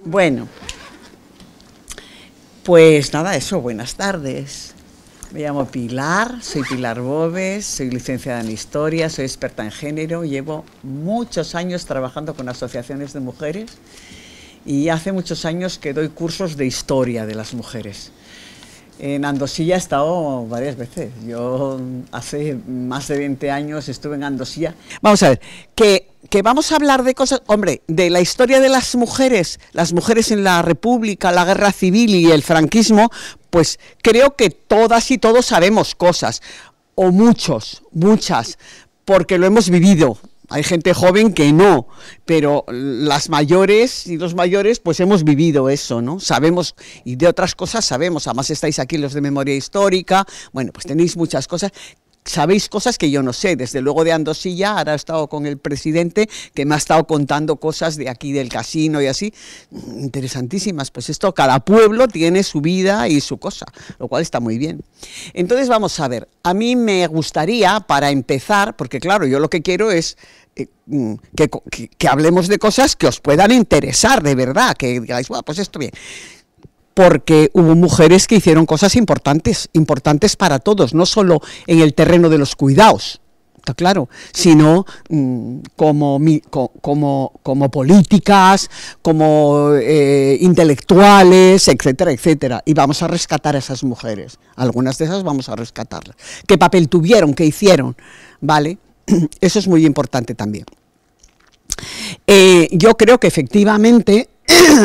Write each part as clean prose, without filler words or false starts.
Bueno, pues nada, eso, buenas tardes. Me llamo Pilar, soy Pilar Boves, soy licenciada en Historia, soy experta en género, llevo muchos años trabajando con asociaciones de mujeres y hace muchos años que doy cursos de historia de las mujeres. En Andosilla he estado varias veces. Yo hace más de 20 años estuve en Andosilla. Vamos a ver, que vamos a hablar de cosas, hombre, de la historia de las mujeres en la República, la Guerra Civil y el franquismo, pues creo que todas y todos sabemos cosas, o muchas, porque lo hemos vivido. Hay gente joven que no, pero las mayores y los mayores pues hemos vivido eso, ¿no? Sabemos, y de otras cosas sabemos, además estáis aquí los de memoria histórica, bueno, pues tenéis muchas cosas, sabéis cosas que yo no sé, desde luego de Andosilla, ahora he estado con el presidente que me ha estado contando cosas de aquí del casino y así, interesantísimas, pues esto, cada pueblo tiene su vida y su cosa, lo cual está muy bien. Entonces vamos a ver, a mí me gustaría, para empezar, porque claro, yo lo que quiero es que hablemos de cosas que os puedan interesar de verdad, que digáis, bueno, pues esto bien. Porque hubo mujeres que hicieron cosas importantes para todos, no solo en el terreno de los cuidados, está claro, sino como políticas, como intelectuales, etcétera, etcétera. Y vamos a rescatar a esas mujeres, algunas de esas vamos a rescatarlas. ¿Qué papel tuvieron? ¿Qué hicieron? ¿Vale? Eso es muy importante también. Yo creo que efectivamente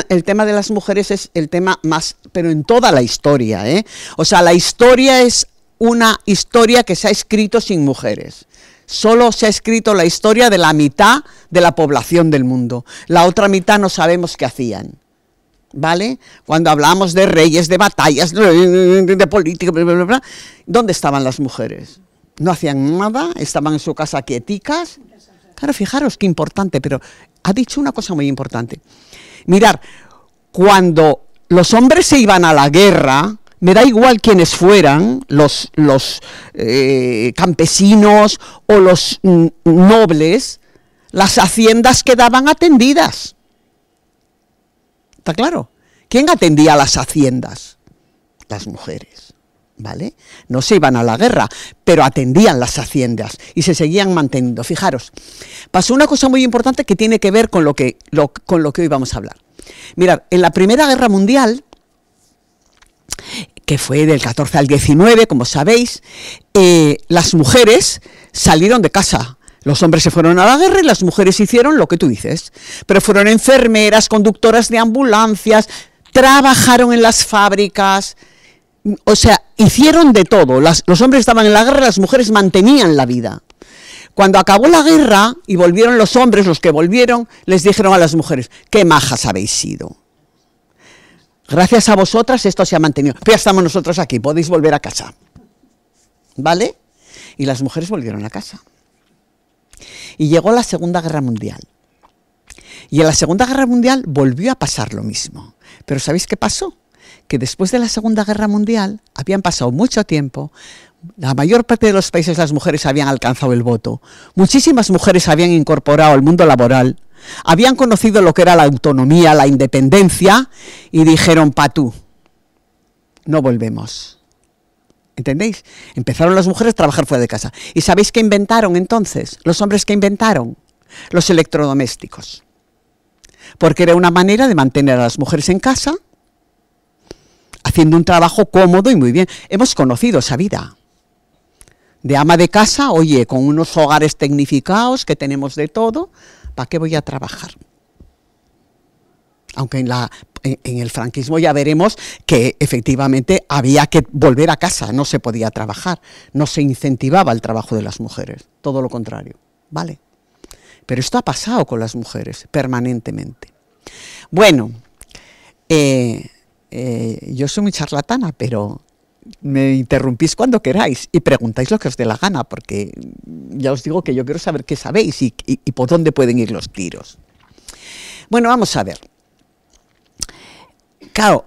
el tema de las mujeres es el tema más, pero en toda la historia, ¿eh? O sea, la historia es una historia que se ha escrito sin mujeres. Solo se ha escrito la historia de la mitad de la población del mundo. La otra mitad no sabemos qué hacían, ¿vale? Cuando hablamos de reyes, de batallas, de política, bla, bla, bla, ¿dónde estaban las mujeres? No hacían nada, estaban en su casa quieticas. Claro, fijaros qué importante, pero ha dicho una cosa muy importante. Mirar, cuando los hombres se iban a la guerra, me da igual quiénes fueran, los campesinos o los nobles, las haciendas quedaban atendidas. ¿Está claro? ¿Quién atendía las haciendas? Las mujeres, ¿vale? No se iban a la guerra, pero atendían las haciendas y se seguían manteniendo. Fijaros, pasó una cosa muy importante que tiene que ver con lo que hoy vamos a hablar. Mirad, en la Primera Guerra Mundial, que fue del 14 al 19, como sabéis, las mujeres salieron de casa. Los hombres se fueron a la guerra y las mujeres hicieron lo que tú dices. Pero fueron enfermeras, conductoras de ambulancias, trabajaron en las fábricas. O sea, hicieron de todo. Los hombres estaban en la guerra, las mujeres mantenían la vida. Cuando acabó la guerra y volvieron los hombres, los que volvieron, les dijeron a las mujeres, qué majas habéis sido. Gracias a vosotras esto se ha mantenido. Pero ya estamos nosotros aquí, podéis volver a casa. ¿Vale? Y las mujeres volvieron a casa. Y llegó la Segunda Guerra Mundial. Y en la Segunda Guerra Mundial volvió a pasar lo mismo. Pero ¿sabéis qué pasó? Que después de la Segunda Guerra Mundial, habían pasado mucho tiempo, la mayor parte de los países las mujeres habían alcanzado el voto, muchísimas mujeres habían incorporado al mundo laboral, habían conocido lo que era la autonomía, la independencia, y dijeron, patú, no volvemos. ¿Entendéis? Empezaron las mujeres a trabajar fuera de casa. ¿Y sabéis qué inventaron entonces? Los hombres que inventaron los electrodomésticos. Porque era una manera de mantener a las mujeres en casa, haciendo un trabajo cómodo y muy bien. Hemos conocido esa vida de ama de casa, oye, con unos hogares tecnificados, que tenemos de todo, ¿para qué voy a trabajar? Aunque en el franquismo ya veremos que efectivamente había que volver a casa, no se podía trabajar, no se incentivaba el trabajo de las mujeres, todo lo contrario, ¿vale? Pero esto ha pasado con las mujeres permanentemente. Bueno, yo soy muy charlatana, pero me interrumpís cuando queráis y preguntáis lo que os dé la gana, porque ya os digo que yo quiero saber qué sabéis y por dónde pueden ir los tiros. Bueno, vamos a ver. Claro,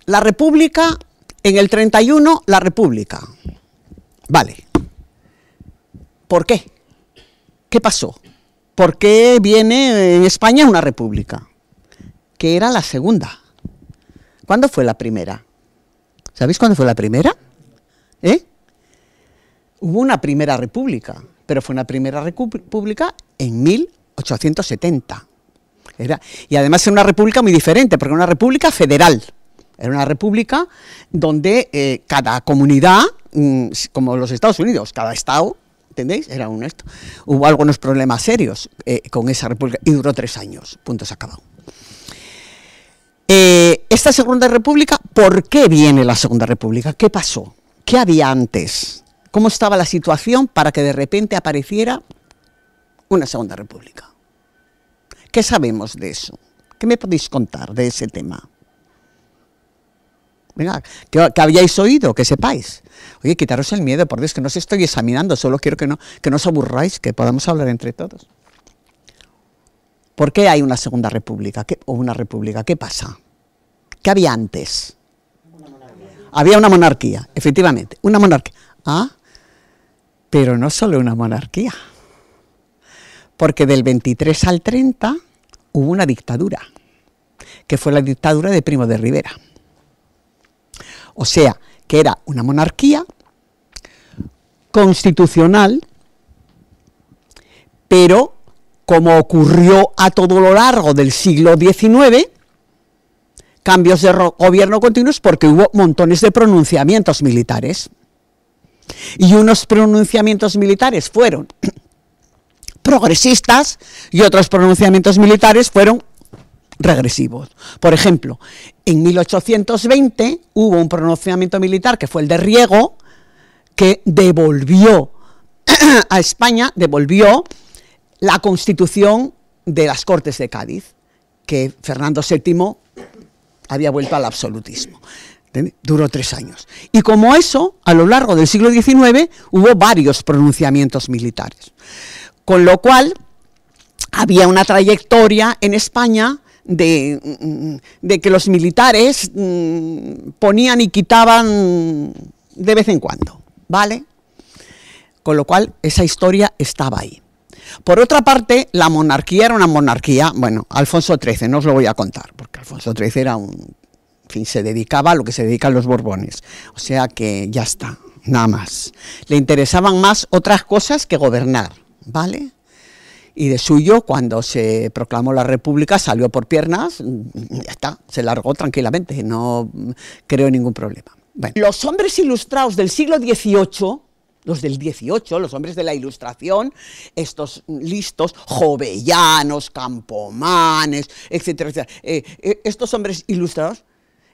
la República, en el 31, la República. Vale. ¿Por qué? ¿Qué pasó? ¿Por qué viene en España una república? que era la segunda. ¿Cuándo fue la primera? ¿Sabéis cuándo fue la primera? Hubo una primera república, pero fue una primera república en 1870. Y además era una república muy diferente, porque era una república federal. Era una república donde cada comunidad, como los Estados Unidos, cada estado, ¿entendéis? Era un esto. Hubo algunos problemas serios con esa república y duró 3 años. Punto, se acabó. Esta Segunda República, ¿por qué viene la Segunda República? ¿Qué pasó? ¿Qué había antes? ¿Cómo estaba la situación para que de repente apareciera una Segunda República? ¿Qué sabemos de eso? ¿Qué me podéis contar de ese tema? Venga, que habíais oído, que sepáis. Oye, quitaros el miedo, por Dios, que no os estoy examinando, solo quiero que no os aburráis, que podamos hablar entre todos. ¿Por qué hay una Segunda República? ¿O una república? ¿Qué pasa? ¿Qué había antes? Había una monarquía, efectivamente, una monarquía. Ah, pero no solo una monarquía, porque del 23 al 30 hubo una dictadura, que fue la dictadura de Primo de Rivera. O sea, que era una monarquía constitucional, pero como ocurrió a todo lo largo del siglo XIX, cambios de gobierno continuos porque hubo montones de pronunciamientos militares. Y unos pronunciamientos militares fueron progresistas y otros pronunciamientos militares fueron regresivos. Por ejemplo, en 1820 hubo un pronunciamiento militar que fue el de Riego, que devolvió a España, devolvió la Constitución de las Cortes de Cádiz, que Fernando VII había vuelto al absolutismo. Duró 3 años. Y como eso, a lo largo del siglo XIX, hubo varios pronunciamientos militares. Con lo cual, había una trayectoria en España de que los militares ponían y quitaban de vez en cuando, ¿vale? Con lo cual, esa historia estaba ahí. Por otra parte, la monarquía era una monarquía, bueno, Alfonso XIII, no os lo voy a contar, porque Alfonso XIII era un, en fin, se dedicaba a lo que se dedican los Borbones, o sea que ya está, nada más. Le interesaban más otras cosas que gobernar, ¿vale? Y de suyo, cuando se proclamó la República, salió por piernas, ya está, se largó tranquilamente, no creo ningún problema. Bueno, los hombres ilustrados del siglo XVIII, los del 18, los hombres de la Ilustración, estos listos, Jovellanos, Campomanes, etcétera, etcétera, estos hombres ilustrados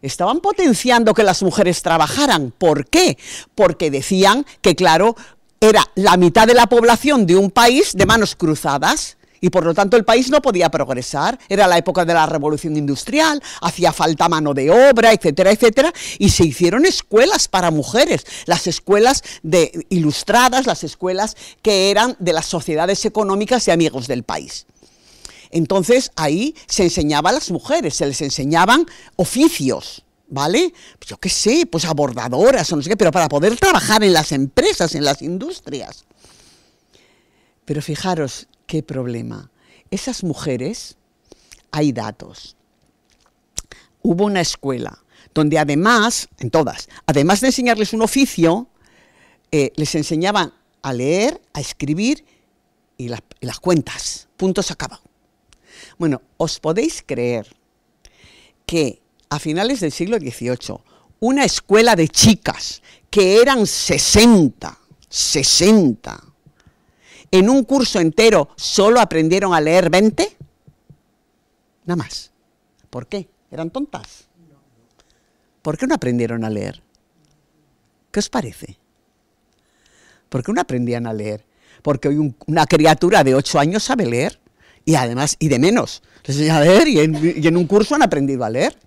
estaban potenciando que las mujeres trabajaran. ¿Por qué? Porque decían que, claro, era la mitad de la población de un país de manos cruzadas, y por lo tanto el país no podía progresar. Era la época de la revolución industrial, hacía falta mano de obra, etcétera, etcétera, y se hicieron escuelas para mujeres, las escuelas ilustradas, las escuelas que eran de las sociedades económicas y amigos del país. Entonces ahí se enseñaba a las mujeres, se les enseñaban oficios, ¿vale? Pues yo qué sé, pues a bordadoras o no sé qué, pero para poder trabajar en las empresas, en las industrias. Pero fijaros, ¿qué problema? Esas mujeres, hay datos. Hubo una escuela donde además, en todas, además de enseñarles un oficio, les enseñaban a leer, a escribir y las cuentas. Punto, se acabó. Bueno, ¿os podéis creer que a finales del siglo XVIII una escuela de chicas que eran 60, en un curso entero solo aprendieron a leer 20? Nada más. ¿Por qué? ¿Eran tontas? ¿Por qué no aprendieron a leer? ¿Qué os parece? ¿Por qué no aprendían a leer? Porque hoy una criatura de 8 años sabe leer, y además, y de menos, les enseñan a leer y en un curso han aprendido a leer.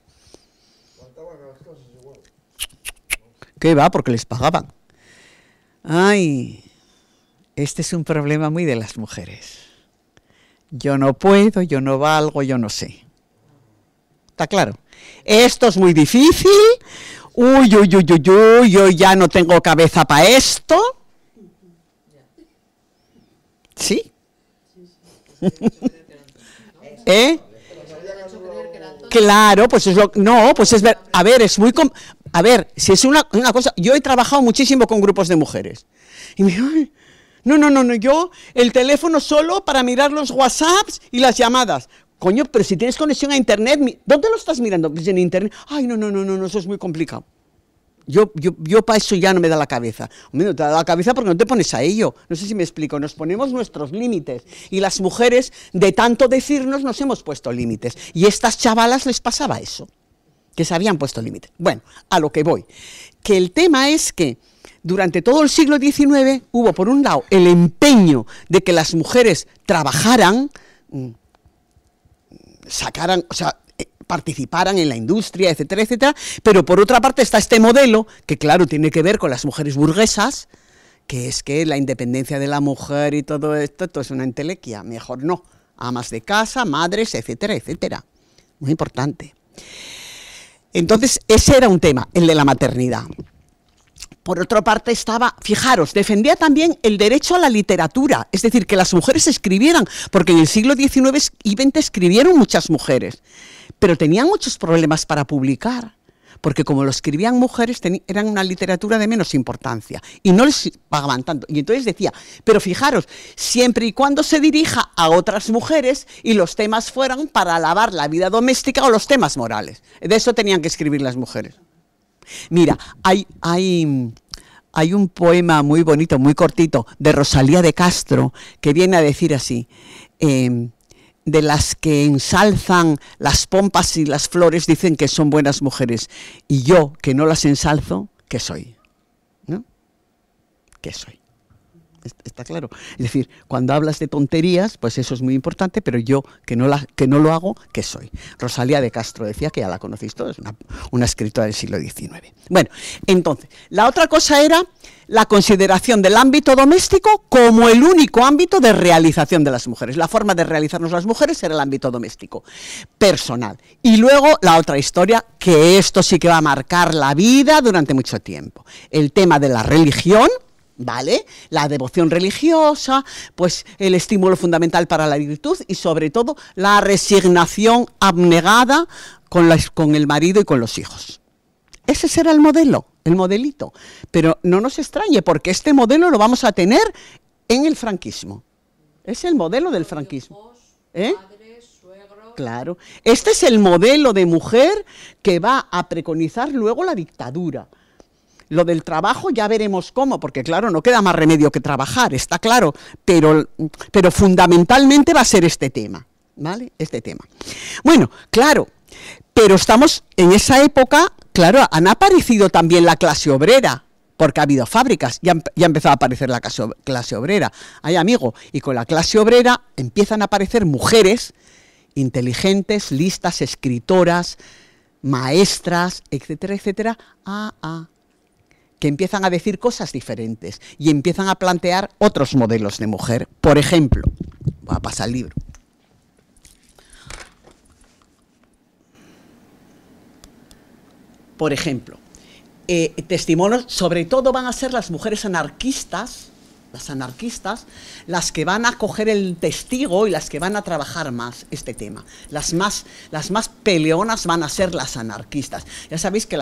¿Qué va? Porque les pagaban. Ay, este es un problema muy de las mujeres. Yo no puedo, yo no valgo, yo no sé. ¿Está claro? Esto es muy difícil. Uy, yo ya no tengo cabeza para esto. ¿Sí? ¿Eh? Claro, pues es lo... No, pues es... A ver, es muy... A ver, si es una cosa... Yo he trabajado muchísimo con grupos de mujeres. Y me digo, no, yo el teléfono solo para mirar los WhatsApps y las llamadas. Coño, pero si tienes conexión a Internet, ¿dónde lo estás mirando? Pues en Internet. Ay, no, eso es muy complicado. Yo para eso ya no me da la cabeza. Hombre, no te da la cabeza porque no te pones a ello. No sé si me explico. Nos ponemos nuestros límites. Y las mujeres, de tanto decirnos, nos hemos puesto límites. Y a estas chavalas les pasaba eso, que se habían puesto límites. Bueno, a lo que voy. Que el tema es que durante todo el siglo XIX hubo, por un lado, el empeño de que las mujeres trabajaran, participaran en la industria, etcétera, etcétera, pero por otra parte está este modelo, que claro, tiene que ver con las mujeres burguesas, que es que la independencia de la mujer y todo esto es una entelequia, mejor no, amas de casa, madres, etcétera, etcétera, muy importante. Entonces, ese era un tema, el de la maternidad. Por otra parte estaba, fijaros, defendía también el derecho a la literatura, es decir, que las mujeres escribieran, porque en el siglo XIX y XX escribieron muchas mujeres, pero tenían muchos problemas para publicar, porque como lo escribían mujeres, eran una literatura de menos importancia, y no les pagaban tanto. Y entonces decía, pero fijaros, siempre y cuando se dirija a otras mujeres y los temas fueran para alabar la vida doméstica o los temas morales. De eso tenían que escribir las mujeres. Mira, hay un poema muy bonito, muy cortito, de Rosalía de Castro, que viene a decir así, de las que ensalzan las pompas y las flores, dicen que son buenas mujeres, y yo, que no las ensalzo, ¿qué soy? ¿No? ¿Qué soy? ¿Está claro? Es decir, cuando hablas de tonterías, pues eso es muy importante, pero yo, que no lo hago, ¿qué soy? Rosalía de Castro decía, que ya la conocéis todos, una escritora del siglo XIX. Bueno, entonces, la otra cosa era la consideración del ámbito doméstico como el único ámbito de realización de las mujeres. La forma de realizarnos las mujeres era el ámbito doméstico, personal. Y luego la otra historia, que esto sí que va a marcar la vida durante mucho tiempo. El tema de la religión, ¿vale? La devoción religiosa, pues el estímulo fundamental para la virtud y sobre todo la resignación abnegada con el marido y con los hijos. Ese será el modelo, el modelito. Pero no nos extrañe, porque este modelo lo vamos a tener en el franquismo. Es el modelo del franquismo. ¿Eh? Claro. Este es el modelo de mujer que va a preconizar luego la dictadura. Lo del trabajo ya veremos cómo, porque claro, no queda más remedio que trabajar, está claro, pero fundamentalmente va a ser este tema, ¿vale? Este tema. Bueno, claro, pero estamos en esa época, claro, han aparecido también la clase obrera, porque ha habido fábricas, ya ha empezado a aparecer la clase obrera. Ay, amigo, y con la clase obrera empiezan a aparecer mujeres inteligentes, listas, escritoras, maestras, etcétera, etcétera, que empiezan a decir cosas diferentes y empiezan a plantear otros modelos de mujer. Por ejemplo, voy a pasar el libro. Por ejemplo, testimonios, sobre todo van a ser las mujeres anarquistas, las que van a coger el testigo y las que van a trabajar más este tema. Las más peleonas van a ser las anarquistas. Ya sabéis que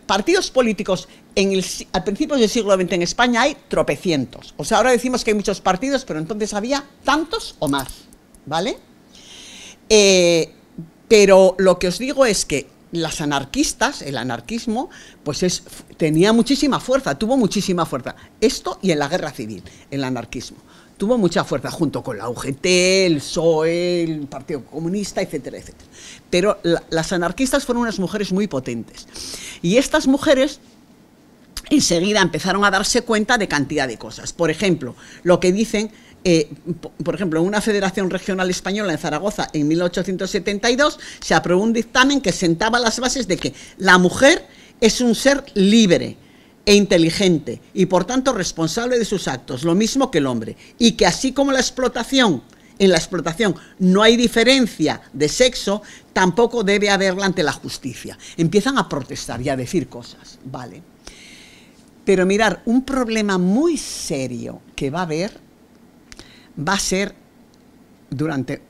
partidos políticos al principio del siglo XX en España hay tropecientos. O sea, ahora decimos que hay muchos partidos, pero entonces había tantos o más, ¿vale? Pero lo que os digo es que las anarquistas, el anarquismo, pues tenía muchísima fuerza, tuvo muchísima fuerza. Esto y en la guerra civil, el anarquismo. Tuvo mucha fuerza junto con la UGT, el PSOE, el Partido Comunista, etcétera, etcétera. Pero las anarquistas fueron unas mujeres muy potentes. Y estas mujeres enseguida empezaron a darse cuenta de cantidad de cosas. Por ejemplo, lo que dicen, por ejemplo, en una federación regional española en Zaragoza en 1872 se aprobó un dictamen que sentaba las bases de que la mujer es un ser libre e inteligente y por tanto responsable de sus actos, lo mismo que el hombre, y que así como en la explotación no hay diferencia de sexo, tampoco debe haberla ante la justicia. Empiezan a protestar y a decir cosas, ¿vale? Pero mirar, un problema muy serio que va a haber, va a ser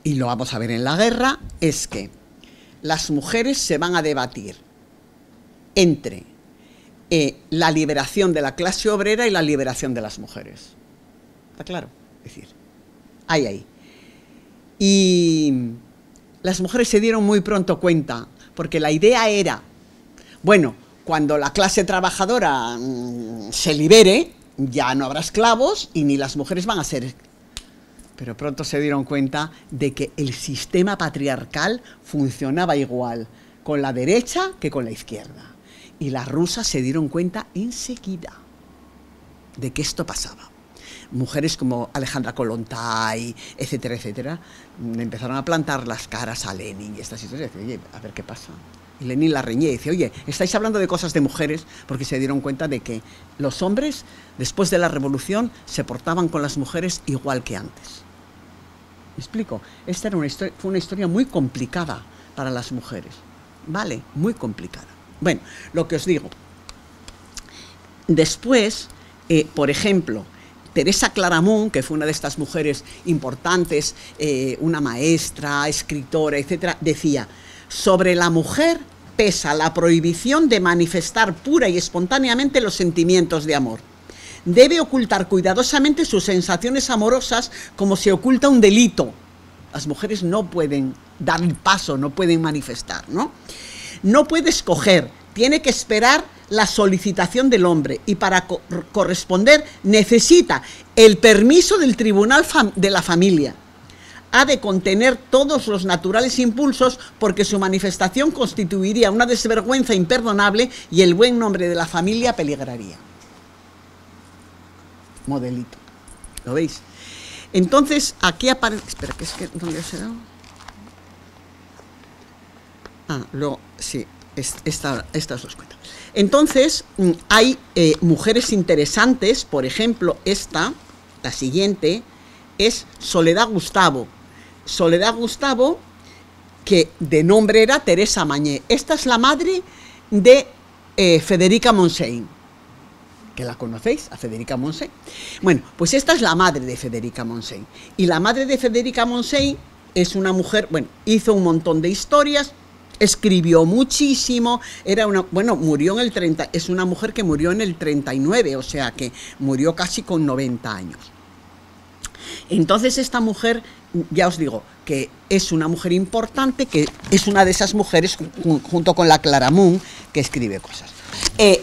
y lo vamos a ver en la guerra, es que las mujeres se van a debatir entre la liberación de la clase obrera y la liberación de las mujeres. ¿Está claro? Es decir, ahí. Y las mujeres se dieron muy pronto cuenta, porque la idea era, bueno, cuando la clase trabajadora se libere, ya no habrá esclavos y ni las mujeres van a ser. Pero pronto se dieron cuenta de que el sistema patriarcal funcionaba igual con la derecha que con la izquierda. Y las rusas se dieron cuenta enseguida de que esto pasaba. Mujeres como Alejandra Kollontai, etcétera, etcétera, empezaron a plantar las caras a Lenin y estas historias. Oye, a ver qué pasa. Y Lenin la reñía y dice, oye, estáis hablando de cosas de mujeres, porque se dieron cuenta de que los hombres, después de la revolución, se portaban con las mujeres igual que antes. ¿Me explico? Esta era fue una historia muy complicada para las mujeres, ¿vale? Muy complicada. Bueno, lo que os digo. Después, por ejemplo, Teresa Claramunt, que fue una de estas mujeres importantes, una maestra, escritora, etcétera, decía, sobre la mujer pesa la prohibición de manifestar pura y espontáneamente los sentimientos de amor. Debe ocultar cuidadosamente sus sensaciones amorosas como se oculta un delito. Las mujeres no pueden dar el paso, no pueden manifestar, ¿no? No puede escoger, tiene que esperar la solicitación del hombre y para corresponder necesita el permiso del tribunal de la familia. Ha de contener todos los naturales impulsos porque su manifestación constituiría una desvergüenza imperdonable y el buen nombre de la familia peligraría. Modelito. ¿Lo veis? Entonces, aquí aparece... Espera, que es que... ¿Dónde os he dado? Luego... Sí, esta os los cuento. Entonces, hay mujeres interesantes, por ejemplo, esta, la siguiente, es Soledad Gustavo. Soledad Gustavo, que de nombre era Teresa Mañé. Esta es la madre de Federica Montseny. ¿Que la conocéis? A Federica Montseny. Bueno, pues esta es la madre de Federica Montseny. Y la madre de Federica Montseny es una mujer, bueno, hizo un montón de historias, escribió muchísimo, era una, bueno, murió en el 30, es una mujer que murió en el 39, o sea que murió casi con 90 años. Entonces esta mujer, ya os digo, que es una mujer importante, que es una de esas mujeres, junto con la Claramunt, que escribe cosas.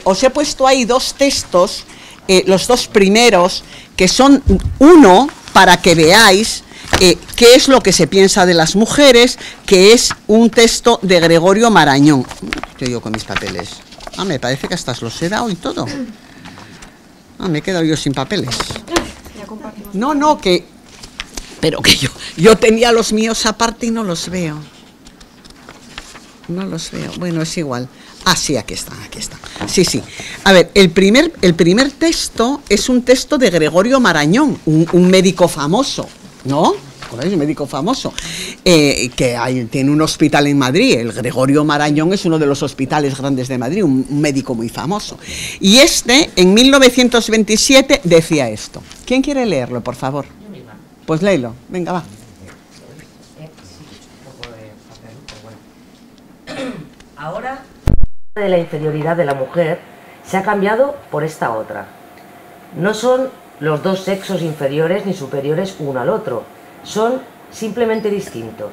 Os he puesto ahí dos textos, los dos primeros, que son uno, para que veáis qué es lo que se piensa de las mujeres, que es un texto de Gregorio Marañón. Estoy yo con mis papeles. Me parece que hasta los he dado y todo. Me he quedado yo sin papeles. No, pero que yo tenía los míos aparte y no los veo. No los veo. Bueno, es igual. Sí, aquí está. Sí. A ver, el primer texto es un texto de Gregorio Marañón, un médico famoso, ¿no? Un médico famoso, que tiene un hospital en Madrid. El Gregorio Marañón es uno de los hospitales grandes de Madrid, un médico muy famoso. Y en 1927, decía esto. ¿Quién quiere leerlo, por favor? Yo misma. Pues léelo, venga, va. Ahora, de la inferioridad de la mujer se ha cambiado por esta otra. No son los dos sexos inferiores ni superiores uno al otro, son simplemente distintos.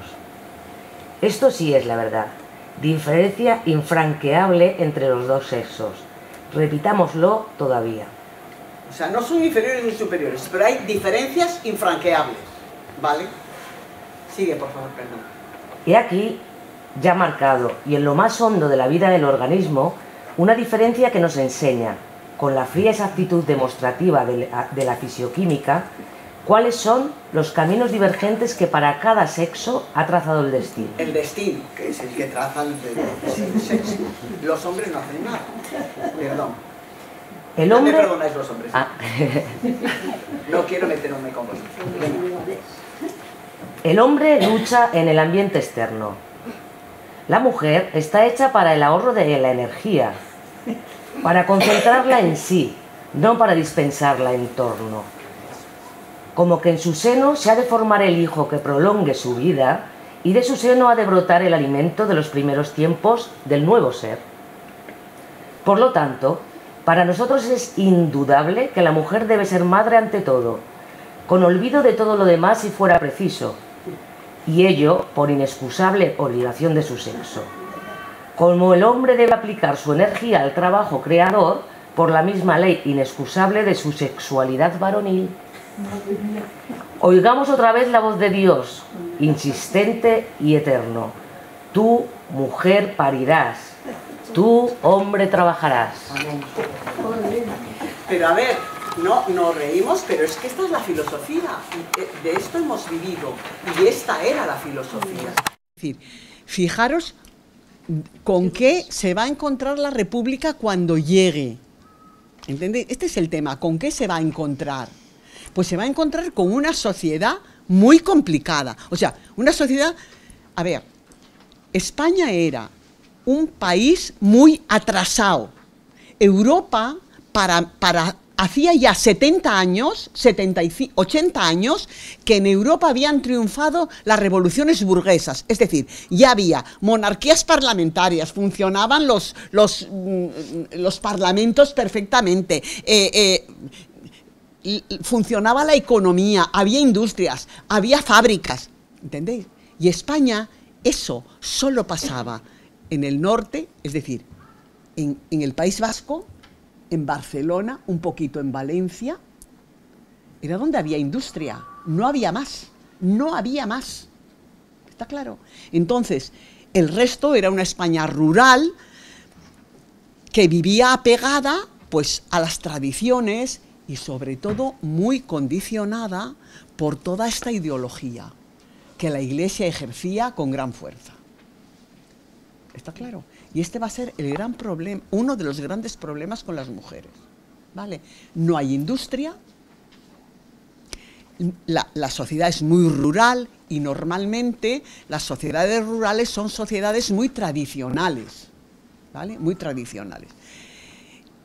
Esto sí es la verdad, diferencia infranqueable entre los dos sexos. Repitámoslo todavía. O sea, no son inferiores ni superiores, pero hay diferencias infranqueables, ¿vale? Sigue, por favor, perdón. Y aquí, ya marcado y en lo más hondo de la vida del organismo, una diferencia que nos enseña, con la fría exactitud demostrativa de la fisioquímica, cuáles son los caminos divergentes que para cada sexo ha trazado el destino. El destino, que es el que traza el sexo. Los hombres no hacen nada. Perdón. El hombre... No me perdonáis los hombres. No quiero meterme con vosotros. El hombre lucha en el ambiente externo. La mujer está hecha para el ahorro de la energía, para concentrarla en sí, no para dispensarla en torno. Como que en su seno se ha de formar el hijo que prolongue su vida y de su seno ha de brotar el alimento de los primeros tiempos del nuevo ser. Por lo tanto, para nosotros es indudable que la mujer debe ser madre ante todo, con olvido de todo lo demás si fuera preciso, y ello por inexcusable obligación de su sexo. Como el hombre debe aplicar su energía al trabajo creador, por la misma ley inexcusable de su sexualidad varonil. Oigamos otra vez la voz de Dios, insistente y eterno. Tú, mujer, parirás. Tú, hombre, trabajarás. Pero a ver, no nos reímos, pero es que esta es la filosofía. De esto hemos vivido. Y esta era la filosofía. Es decir, fijaros con qué se va a encontrar la República cuando llegue. ¿Entendéis? Este es el tema. ¿Con qué se va a encontrar? Pues se va a encontrar con una sociedad muy complicada. O sea, una sociedad... A ver, España era un país muy atrasado. Europa, hacía ya 70 años, 75, 80 años, que en Europa habían triunfado las revoluciones burguesas. Es decir, ya había monarquías parlamentarias, funcionaban los parlamentos perfectamente, funcionaba la economía, había industrias, había fábricas, ¿entendéis? Y España, eso solo pasaba en el norte, es decir, en el País Vasco, en Barcelona, un poquito en Valencia, era donde había industria, no había más, no había más, ¿está claro? Entonces, el resto era una España rural que vivía apegada, pues, a las tradiciones y sobre todo muy condicionada por toda esta ideología que la Iglesia ejercía con gran fuerza. ¿Está claro? Y este va a ser el gran problema, uno de los grandes problemas con las mujeres, ¿vale? No hay industria, la sociedad es muy rural y normalmente las sociedades rurales son sociedades muy tradicionales, ¿vale? Muy tradicionales.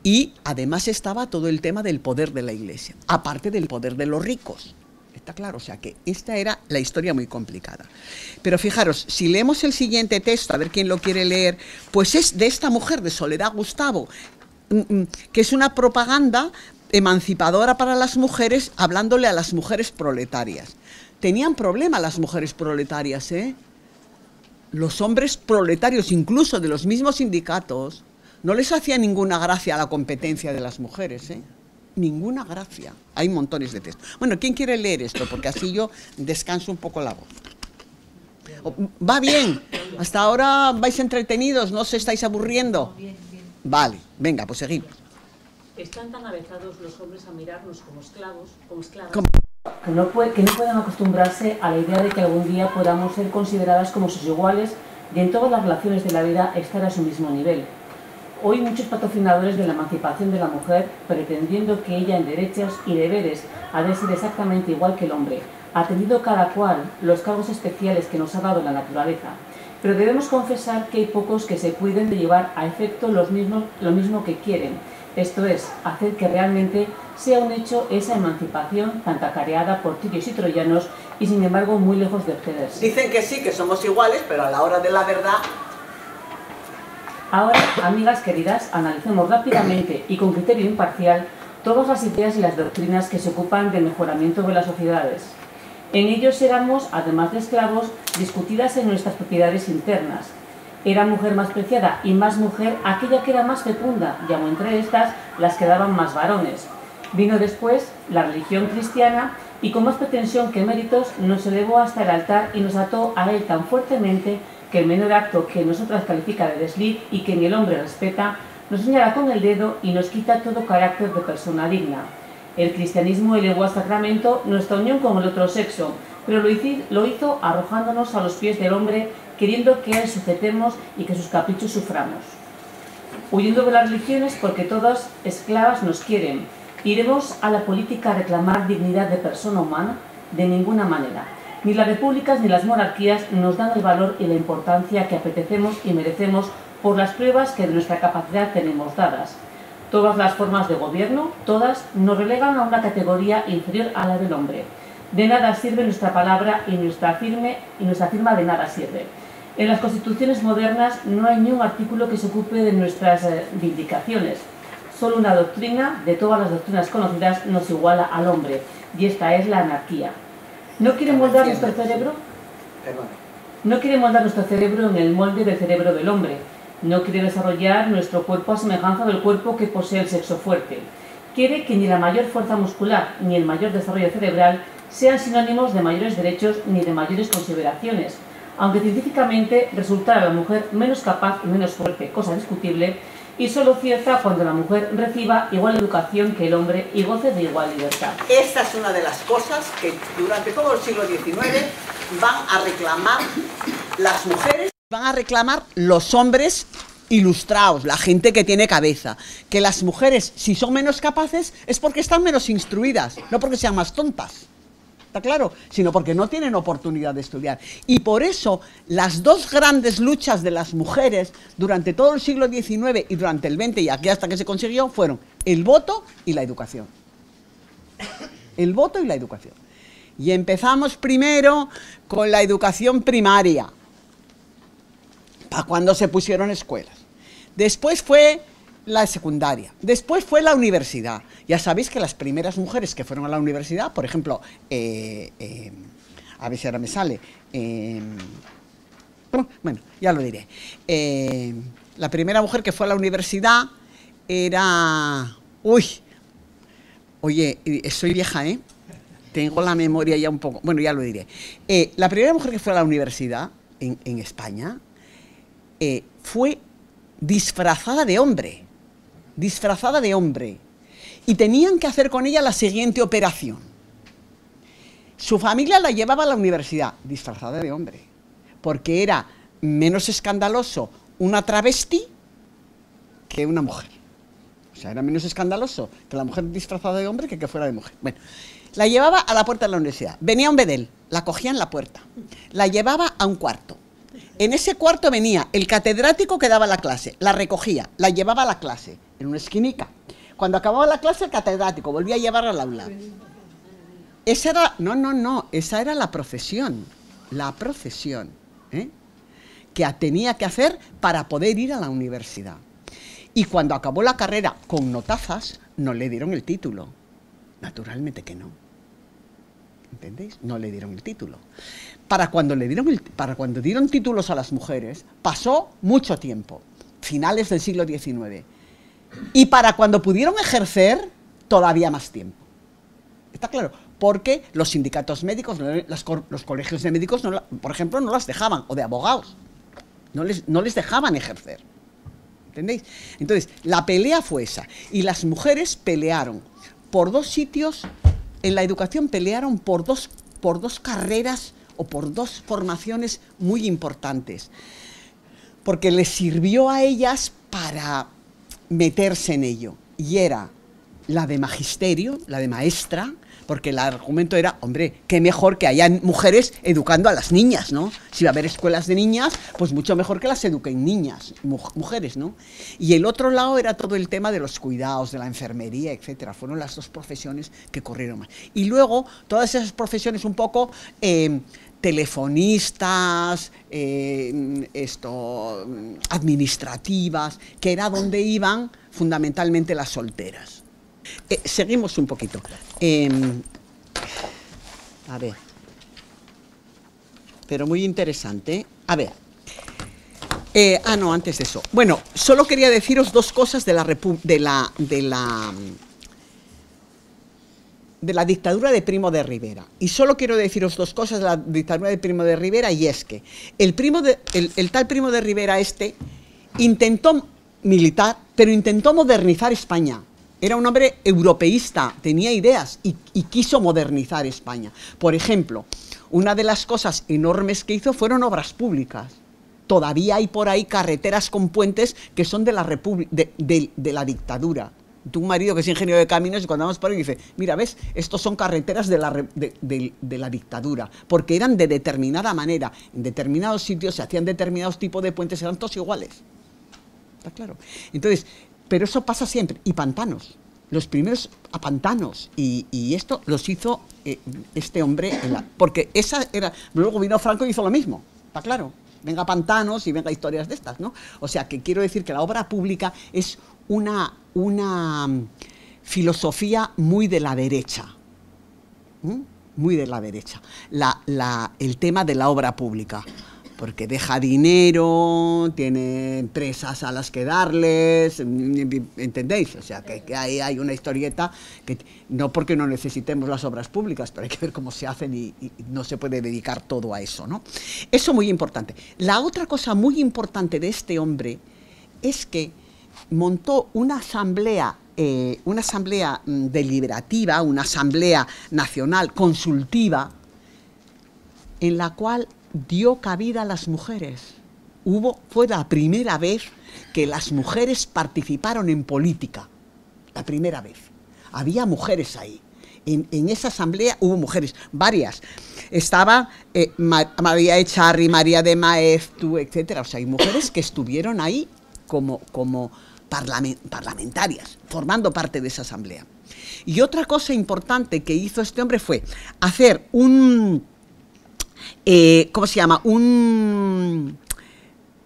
Y además estaba todo el tema del poder de la Iglesia, aparte del poder de los ricos. Está claro, o sea que esta era la historia muy complicada. Pero fijaros, si leemos el siguiente texto, a ver quién lo quiere leer, pues es de esta mujer, de Soledad Gustavo, que es una propaganda emancipadora para las mujeres, hablándole a las mujeres proletarias. Tenían problema las mujeres proletarias, ¿eh? Los hombres proletarios, incluso de los mismos sindicatos, no les hacía ninguna gracia la competencia de las mujeres, ¿eh? Ninguna gracia. Hay montones de textos. Bueno, ¿quién quiere leer esto? Porque así yo descanso un poco la voz. ¿Va bien? ¿Hasta ahora vais entretenidos? ¿No os estáis aburriendo? Bien, bien. Vale, venga, pues seguimos. Están tan avezados los hombres a mirarnos como esclavos, como esclavas, ¿Cómo? que no puedan acostumbrarse a la idea de que algún día podamos ser consideradas como sus iguales y en todas las relaciones de la vida estar a su mismo nivel. Hoy muchos patrocinadores de la emancipación de la mujer, pretendiendo que ella en derechos y deberes ha de ser exactamente igual que el hombre, ha tenido cada cual los cargos especiales que nos ha dado la naturaleza. Pero debemos confesar que hay pocos que se cuiden de llevar a efecto lo mismo que quieren, esto es, hacer que realmente sea un hecho esa emancipación tan cacareada por tirios y troyanos y sin embargo muy lejos de obtenerse. Dicen que sí, que somos iguales, pero a la hora de la verdad... Ahora, amigas queridas, analicemos rápidamente y con criterio imparcial todas las ideas y las doctrinas que se ocupan del mejoramiento de las sociedades. En ellos éramos, además de esclavos, discutidas en nuestras propiedades internas. Era mujer más preciada y más mujer aquella que era más fecunda, y aun entre estas las que daban más varones. Vino después la religión cristiana y con más pretensión que méritos nos elevó hasta el altar y nos ató a él tan fuertemente que el menor acto que nosotras califica de desliz y que ni el hombre respeta, nos señala con el dedo y nos quita todo carácter de persona digna. El cristianismo elevó al sacramento nuestra unión con el otro sexo, pero lo hizo arrojándonos a los pies del hombre, queriendo que a él sujetemos y que sus caprichos suframos. Huyendo de las religiones porque todas esclavas nos quieren, ¿iremos a la política a reclamar dignidad de persona humana? De ninguna manera. Ni las repúblicas ni las monarquías nos dan el valor y la importancia que apetecemos y merecemos por las pruebas que de nuestra capacidad tenemos dadas. Todas las formas de gobierno, todas, nos relegan a una categoría inferior a la del hombre. De nada sirve nuestra palabra y nuestra firma de nada sirve. En las constituciones modernas no hay ni un artículo que se ocupe de nuestras vindicaciones. Solo una doctrina, de todas las doctrinas conocidas, nos iguala al hombre, y esta es la anarquía. ¿No quiere moldar nuestro cerebro? No quiere moldar nuestro cerebro en el molde del cerebro del hombre. No quiere desarrollar nuestro cuerpo a semejanza del cuerpo que posee el sexo fuerte. Quiere que ni la mayor fuerza muscular ni el mayor desarrollo cerebral sean sinónimos de mayores derechos ni de mayores consideraciones, aunque científicamente resultará la mujer menos capaz y menos fuerte, cosa discutible, y solo cierta cuando la mujer reciba igual educación que el hombre y goce de igual libertad. Esta es una de las cosas que durante todo el siglo XIX van a reclamar las mujeres, van a reclamar los hombres ilustrados, la gente que tiene cabeza, que las mujeres, si son menos capaces, es porque están menos instruidas, no porque sean más tontas. ¿Está claro? Sino porque no tienen oportunidad de estudiar. Y por eso las dos grandes luchas de las mujeres durante todo el siglo XIX y durante el XX y aquí hasta que se consiguió fueron el voto y la educación. El voto y la educación. Y empezamos primero con la educación primaria, para cuando se pusieron escuelas. Después fue la secundaria, después fue la universidad. Ya sabéis que las primeras mujeres que fueron a la universidad, por ejemplo, a ver si ahora me sale, bueno, ya lo diré. La primera mujer que fue a la universidad era... Uy, oye, soy vieja, ¿eh? Tengo la memoria ya un poco... Bueno, ya lo diré. La primera mujer que fue a la universidad en España fue disfrazada de hombre. Disfrazada de hombre, y tenían que hacer con ella la siguiente operación. Su familia la llevaba a la universidad disfrazada de hombre, porque era menos escandaloso una travesti que una mujer. O sea, era menos escandaloso que la mujer disfrazada de hombre que fuera de mujer. Bueno, la llevaba a la puerta de la universidad. Venía un bedel, la cogía en la puerta, la llevaba a un cuarto. En ese cuarto venía el catedrático que daba la clase, la recogía, la llevaba a la clase, en una esquinica. Cuando acababa la clase, el catedrático volvía a llevarla al aula. Esa era, esa era la profesión, que tenía que hacer para poder ir a la universidad. Y cuando acabó la carrera con notazas, no le dieron el título. Naturalmente que no. ¿Entendéis? No le dieron el título. Para cuando dieron títulos a las mujeres, pasó mucho tiempo, finales del siglo XIX. Y para cuando pudieron ejercer, todavía más tiempo. ¿Está claro? Porque los sindicatos médicos, los colegios de médicos, por ejemplo, no las dejaban, o de abogados. No les dejaban ejercer. ¿Entendéis? Entonces, la pelea fue esa. Y las mujeres pelearon por dos sitios, en la educación pelearon por dos carreras o por dos formaciones muy importantes, porque les sirvió a ellas para meterse en ello, y era la de magisterio, la de maestra, porque el argumento era, hombre, qué mejor que haya mujeres educando a las niñas, ¿no? Si va a haber escuelas de niñas, pues mucho mejor que las eduquen niñas, mujeres, ¿no? Y el otro lado era todo el tema de los cuidados, de la enfermería, etcétera. Fueron las dos profesiones que corrieron más. Y luego, todas esas profesiones un poco telefonistas, administrativas, que era donde iban fundamentalmente las solteras. Seguimos un poquito. A ver. Pero muy interesante. A ver. No, antes de eso. Bueno, solo quería deciros dos cosas de la dictadura de Primo de Rivera. Y solo quiero deciros dos cosas de la dictadura de Primo de Rivera, y es que el tal Primo de Rivera intentó militar, pero intentó modernizar España. Era un hombre europeísta, tenía ideas y quiso modernizar España. Por ejemplo, una de las cosas enormes que hizo fueron obras públicas. Todavía hay por ahí carreteras con puentes que son de la dictadura. Tu marido, que es ingeniero de caminos, y cuando vamos por ahí dice, mira, ¿ves? Estos son carreteras de la dictadura, porque eran de determinada manera. En determinados sitios se hacían determinados tipos de puentes, eran todos iguales. ¿Está claro? Entonces, pero eso pasa siempre. Y pantanos. los primeros a pantanos, y esto los hizo este hombre, porque esa era, luego vino Franco y hizo lo mismo, está claro, venga pantanos y venga historias de estas, ¿no? O sea, que quiero decir que la obra pública es una filosofía muy de la derecha, muy de la derecha, el tema de la obra pública, porque deja dinero, tiene empresas a las que darles, ¿entendéis? O sea, que ahí hay una historieta, que no porque no necesitemos las obras públicas, pero hay que ver cómo se hacen y no se puede dedicar todo a eso, ¿no? Eso muy importante. La otra cosa muy importante de este hombre es que montó una asamblea deliberativa, una asamblea nacional consultiva, en la cual dio cabida a las mujeres. Fue la primera vez que las mujeres participaron en política. La primera vez. Había mujeres ahí. En esa asamblea hubo mujeres, varias. Estaba María Echarri, María de Maeztu, etcétera. O sea, hay mujeres que estuvieron ahí como parlamentarias, formando parte de esa asamblea. Y otra cosa importante que hizo este hombre fue hacer ¿cómo se llama? Un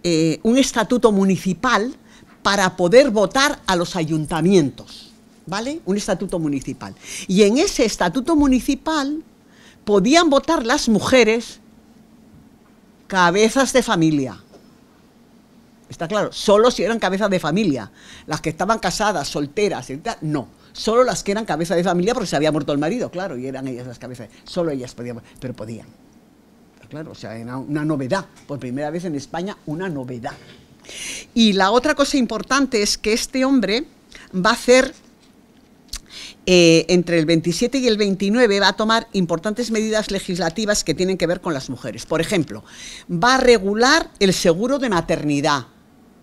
estatuto municipal para poder votar a los ayuntamientos, ¿vale? Un estatuto municipal. Y en ese estatuto municipal podían votar las mujeres cabezas de familia. ¿Está claro? Solo si eran cabezas de familia. Las que estaban casadas, solteras, etc., no. Solo las que eran cabezas de familia porque se había muerto el marido, claro, y eran ellas las cabezas. Solo ellas podían, pero podían. Claro, o sea, era una novedad, por primera vez en España, una novedad. Y la otra cosa importante es que este hombre va a hacer, entre el 27 y el 29, va a tomar importantes medidas legislativas que tienen que ver con las mujeres. Por ejemplo, va a regular el seguro de maternidad.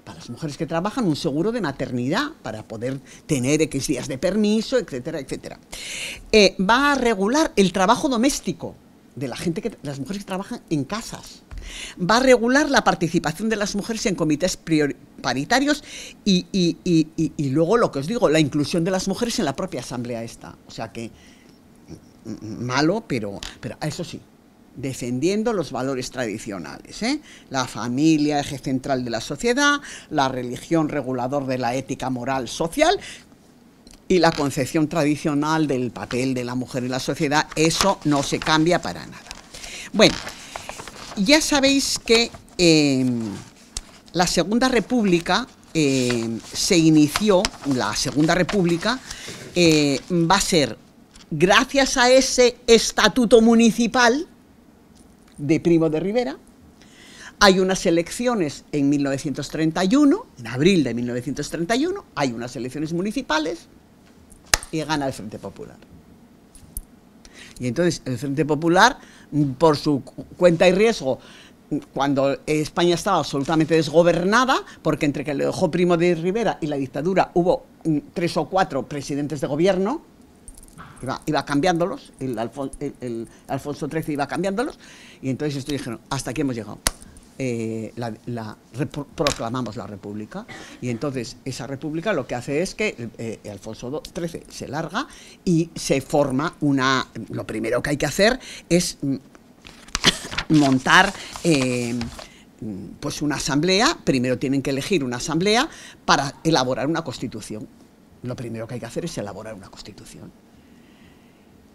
Para las mujeres que trabajan, un seguro de maternidad para poder tener X días de permiso, etcétera, etcétera. Va a regular el trabajo doméstico de las mujeres que trabajan en casas. Va a regular la participación de las mujeres en comités paritarios y luego lo que os digo, la inclusión de las mujeres en la propia asamblea esta. O sea que, malo, pero eso sí, defendiendo los valores tradicionales, la familia, eje central de la sociedad, la religión, regulador de la ética moral social, y la concepción tradicional del papel de la mujer en la sociedad, eso no se cambia para nada. Bueno, ya sabéis que la Segunda República se inició, la Segunda República va a ser gracias a ese estatuto municipal de Primo de Rivera. Hay unas elecciones en 1931, en abril de 1931, hay unas elecciones municipales, y gana el Frente Popular. Y entonces el Frente Popular, por su cuenta y riesgo, cuando España estaba absolutamente desgobernada, porque entre que le dejó Primo de Rivera y la dictadura hubo 3 o 4 presidentes de gobierno, iba cambiándolos, el Alfonso XIII iba cambiándolos, y entonces estos dijeron, hasta aquí hemos llegado. Proclamamos la República, y entonces esa República lo que hace es que Alfonso XIII se larga y se forma lo primero que hay que hacer es montar pues una asamblea. Primero tienen que elegir una asamblea para elaborar una constitución. Lo primero que hay que hacer es elaborar una constitución.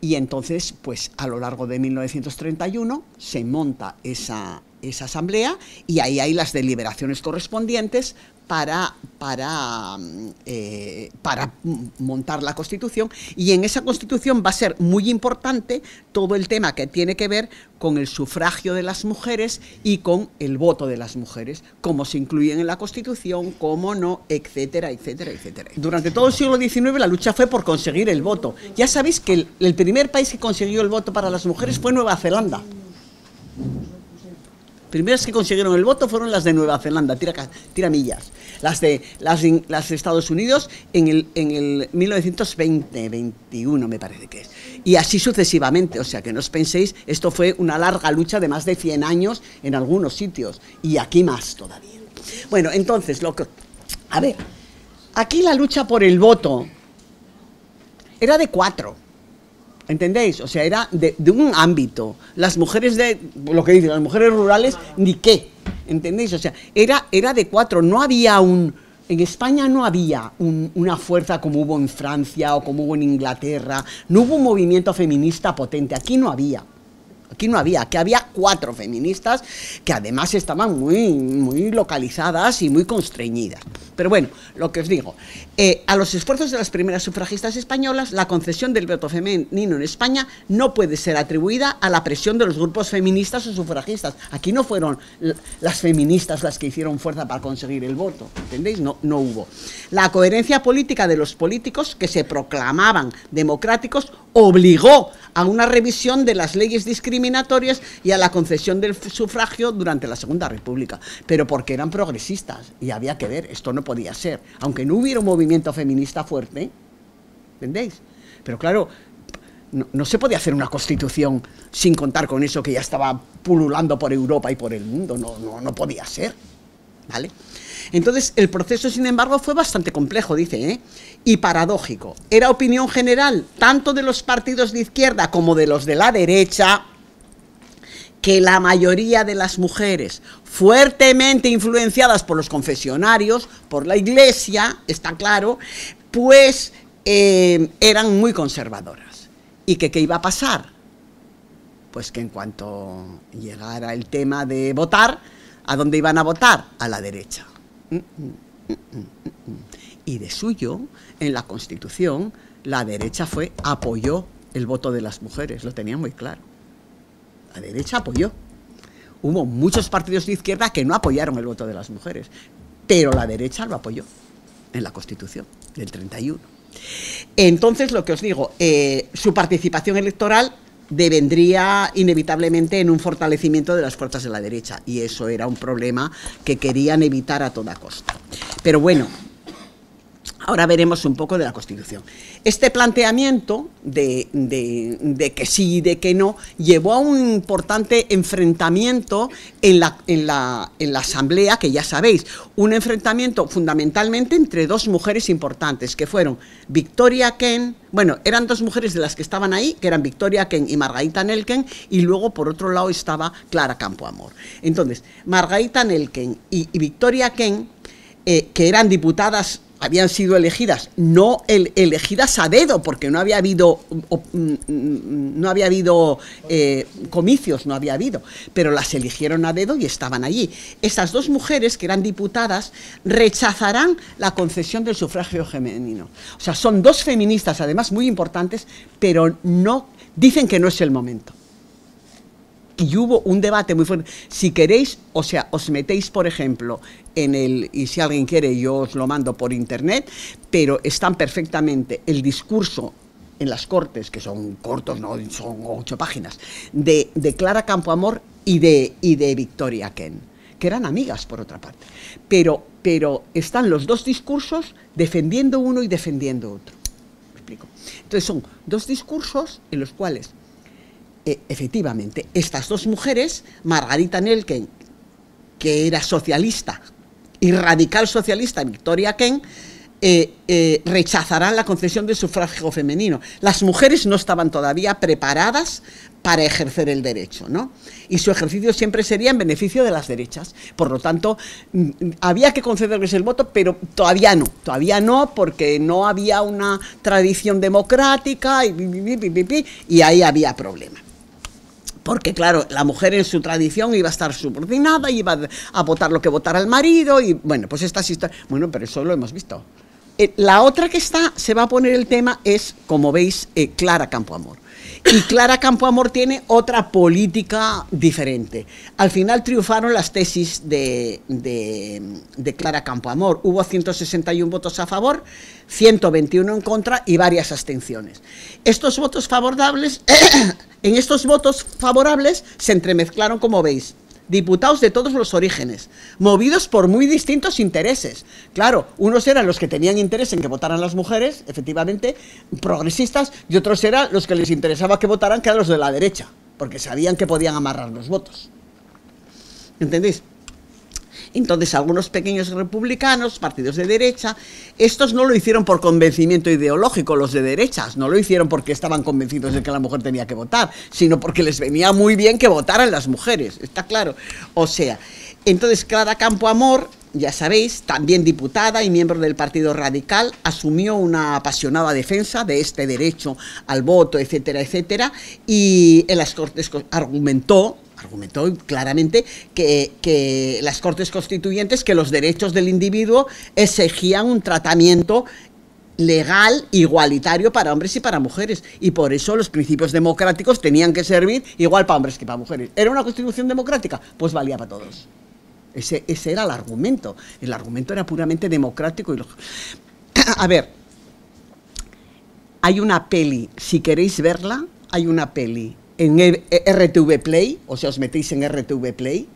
Y entonces, pues a lo largo de 1931 se monta esa asamblea, y ahí hay las deliberaciones correspondientes para montar la Constitución, y en esa Constitución va a ser muy importante todo el tema que tiene que ver con el sufragio de las mujeres y con el voto de las mujeres, cómo se incluyen en la Constitución, cómo no, etcétera, etcétera, etcétera. Durante todo el siglo XIX la lucha fue por conseguir el voto. Ya sabéis que el primer país que consiguió el voto para las mujeres fue Nueva Zelanda. Primeras que consiguieron el voto fueron las de Nueva Zelanda, tira millas. Las de Estados Unidos en el 1921 me parece que es. Y así sucesivamente, o sea que no os penséis, esto fue una larga lucha de más de 100 años en algunos sitios, y aquí más todavía. Bueno, entonces, a ver, aquí la lucha por el voto era de 4. ¿Entendéis? O sea, era de un ámbito. Las mujeres lo que dicen, las mujeres rurales, ni qué. ¿Entendéis? O sea, era de 4. No había en España no había una fuerza como hubo en Francia o como hubo en Inglaterra. No hubo un movimiento feminista potente. Aquí no había. Aquí había 4 feministas que además estaban muy localizadas y muy constreñidas. Pero bueno, lo que os digo, a los esfuerzos de las primeras sufragistas españolas, la concesión del voto femenino en España no puede ser atribuida a la presión de los grupos feministas o sufragistas. Aquí no fueron las feministas las que hicieron fuerza para conseguir el voto, ¿entendéis? No hubo. La coherencia política de los políticos que se proclamaban democráticos obligó a una revisión de las leyes discriminatorias y a la concesión del sufragio durante la Segunda República, pero porque eran progresistas y había que ver, esto no podía ser, aunque no hubiera un movimiento feminista fuerte, ¿entendéis? Pero claro, no se podía hacer una constitución sin contar con eso que ya estaba pululando por Europa y por el mundo, no podía ser, ¿vale? Entonces, el proceso, sin embargo, fue bastante complejo, dice, y paradójico. Era opinión general, tanto de los partidos de izquierda como de los de la derecha, que la mayoría de las mujeres, fuertemente influenciadas por los confesionarios, por la Iglesia, está claro, pues eran muy conservadoras. ¿Y qué iba a pasar? Pues que en cuanto llegara el tema de votar, ¿a dónde iban a votar? A la derecha. Y de suyo, en la Constitución, la derecha apoyó el voto de las mujeres, lo tenía muy claro. La derecha apoyó. Hubo muchos partidos de izquierda que no apoyaron el voto de las mujeres, pero la derecha lo apoyó en la Constitución del 31. Entonces, lo que os digo, su participación electoral devendría inevitablemente en un fortalecimiento de las fuerzas de la derecha, y eso era un problema que querían evitar a toda costa. Pero bueno, ahora veremos un poco de la Constitución. Este planteamiento de que sí y de que no llevó a un importante enfrentamiento en la Asamblea, que ya sabéis, un enfrentamiento fundamentalmente entre 2 mujeres importantes, que fueron Victoria Kent, bueno, eran 2 mujeres de las que estaban ahí, que eran Victoria Kent y Margarita Nelken, y luego por otro lado estaba Clara Campoamor. Entonces, Margarita Nelken y Victoria Kent, que eran diputadas, habían sido elegidas, no elegidas a dedo, porque no había habido comicios, no había habido, pero las eligieron a dedo y estaban allí. Esas 2 mujeres, que eran diputadas, rechazarán la concesión del sufragio femenino. O sea, son 2 feministas, además muy importantes, pero no dicen que no es el momento. Y hubo un debate muy fuerte. Si queréis, o sea, os metéis, por ejemplo, y si alguien quiere, yo os lo mando por internet, pero están perfectamente el discurso en las Cortes, que son cortos, no son 8 páginas, de Clara Campoamor y de Victoria Kent, que eran amigas, por otra parte. Pero están los 2 discursos defendiendo uno y defendiendo otro. ¿Me explico? Entonces son 2 discursos en los cuales efectivamente, estas 2 mujeres, Margarita Nelken, que era socialista, y radical socialista, Victoria Kent, rechazarán la concesión del sufragio femenino. Las mujeres no estaban todavía preparadas para ejercer el derecho, ¿no? Y su ejercicio siempre sería en beneficio de las derechas. Por lo tanto, había que concederles el voto, pero todavía no, porque no había una tradición democrática y ahí había problemas. Porque, claro, la mujer en su tradición iba a estar subordinada, iba a votar lo que votara el marido, y bueno, pues estas historias. Bueno, pero eso lo hemos visto. La otra que se va a poner el tema es, como veis, Clara Campoamor. Y Clara Campoamor tiene otra política diferente. Al final triunfaron las tesis de Clara Campoamor. Hubo 161 votos a favor, 121 en contra y varias abstenciones. Estos votos favorables, en estos votos favorables se entremezclaron, como veis, diputados de todos los orígenes, movidos por muy distintos intereses. Claro, unos eran los que tenían interés en que votaran las mujeres, efectivamente, progresistas, y otros eran los que les interesaba que votaran, que eran los de la derecha, porque sabían que podían amarrar los votos. ¿Entendéis? Entonces, algunos pequeños republicanos, partidos de derecha, estos no lo hicieron por convencimiento ideológico, los de derechas, no lo hicieron porque estaban convencidos de que la mujer tenía que votar, sino porque les venía muy bien que votaran las mujeres, está claro. O sea, entonces Clara Campoamor, ya sabéis, también diputada y miembro del Partido Radical, asumió una apasionada defensa de este derecho al voto, etcétera, etcétera, y en las Cortes argumentó claramente que las Cortes Constituyentes, que los derechos del individuo exigían un tratamiento legal, igualitario para hombres y para mujeres, y por eso los principios democráticos tenían que servir igual para hombres que para mujeres. ¿Era una constitución democrática? Pues valía para todos. Ese era el argumento era puramente democrático. A ver, hay una peli, si queréis verla, hay una peli en RTV Play, o sea, os metéis en RTV Play,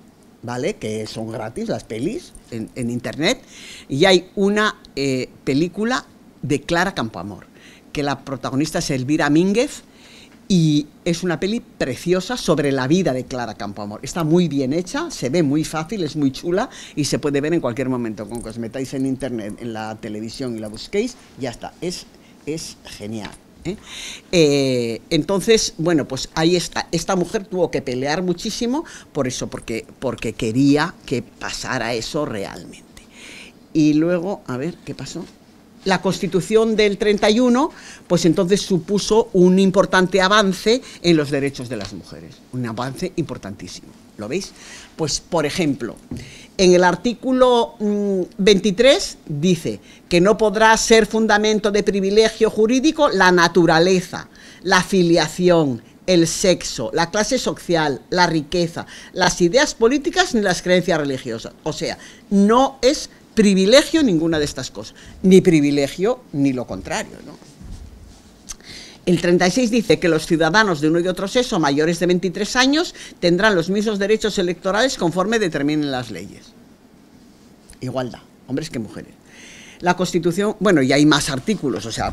¿vale? Que son gratis las pelis en internet, y hay una película de Clara Campoamor, que la protagonista es Elvira Mínguez, y es una peli preciosa sobre la vida de Clara Campoamor. Está muy bien hecha, se ve muy fácil, es muy chula, y se puede ver en cualquier momento. Con que os metáis en internet, en la televisión, y la busquéis, ya está, es genial. Entonces, bueno, pues ahí está. Esta mujer tuvo que pelear muchísimo por eso, porque quería que pasara eso realmente. Y luego, a ver, ¿qué pasó? La Constitución del 31, pues entonces supuso un importante avance en los derechos de las mujeres, un avance importantísimo, ¿lo veis? Pues, por ejemplo, en el artículo 23 dice que no podrá ser fundamento de privilegio jurídico la naturaleza, la filiación, el sexo, la clase social, la riqueza, las ideas políticas ni las creencias religiosas. O sea, no es privilegio ninguna de estas cosas, ni privilegio ni lo contrario, ¿no? El 36 dice que los ciudadanos de uno y otro sexo mayores de 23 años tendrán los mismos derechos electorales conforme determinen las leyes. Igualdad, hombres que mujeres. La Constitución, bueno, y hay más artículos, o sea,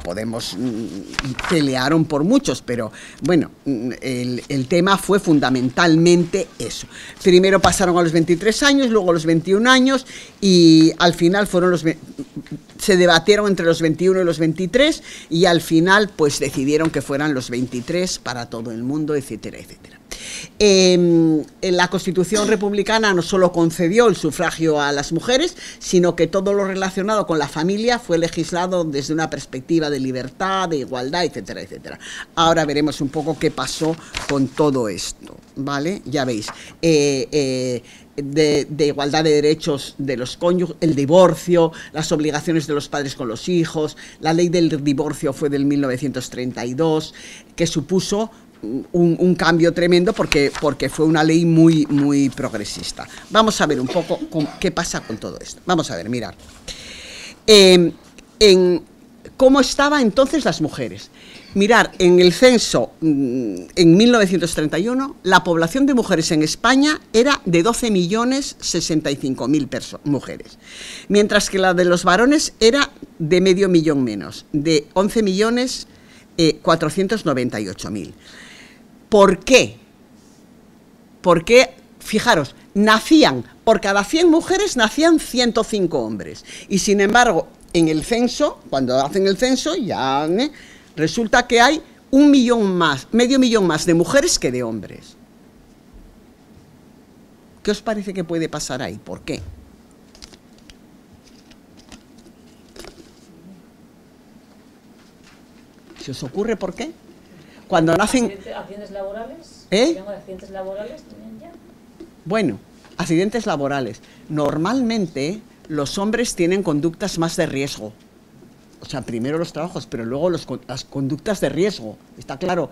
pelearon por muchos, pero bueno, el tema fue fundamentalmente eso. Primero pasaron a los 23 años, luego a los 21 años, y al final se debatieron entre los 21 y los 23, y al final pues decidieron que fueran los 23 para todo el mundo, etcétera, etcétera. La Constitución republicana no solo concedió el sufragio a las mujeres, sino que todo lo relacionado con la familia fue legislado desde una perspectiva de libertad, de igualdad, etcétera, etcétera. Ahora veremos un poco qué pasó con todo esto, ¿vale? Ya veis, de igualdad de derechos de los cónyuges, el divorcio, las obligaciones de los padres con los hijos. La ley del divorcio fue del 1932, que supuso un cambio tremendo porque fue una ley muy progresista. Vamos a ver un poco qué pasa con todo esto. Vamos a ver, mirad. ¿Cómo estaban entonces las mujeres? Mirar, en el censo, en 1931, la población de mujeres en España era de 12.065.000 mujeres, mientras que la de los varones era de 500.000 menos, de 11.498.000. ¿Por qué? Porque, fijaros, por cada 100 mujeres nacían 105 hombres, y sin embargo, en el censo, cuando hacen el censo, ya resulta que hay 1 millón más, medio millón más de mujeres que de hombres. ¿Qué os parece que puede pasar ahí? ¿Por qué? ¿Se os ocurre por qué? Cuando nacen... ¿Accidentes laborales? ¿Accidentes laborales también ya? Bueno, accidentes laborales. Normalmente los hombres tienen conductas más de riesgo. O sea, primero los trabajos, pero luego las conductas de riesgo. Está claro,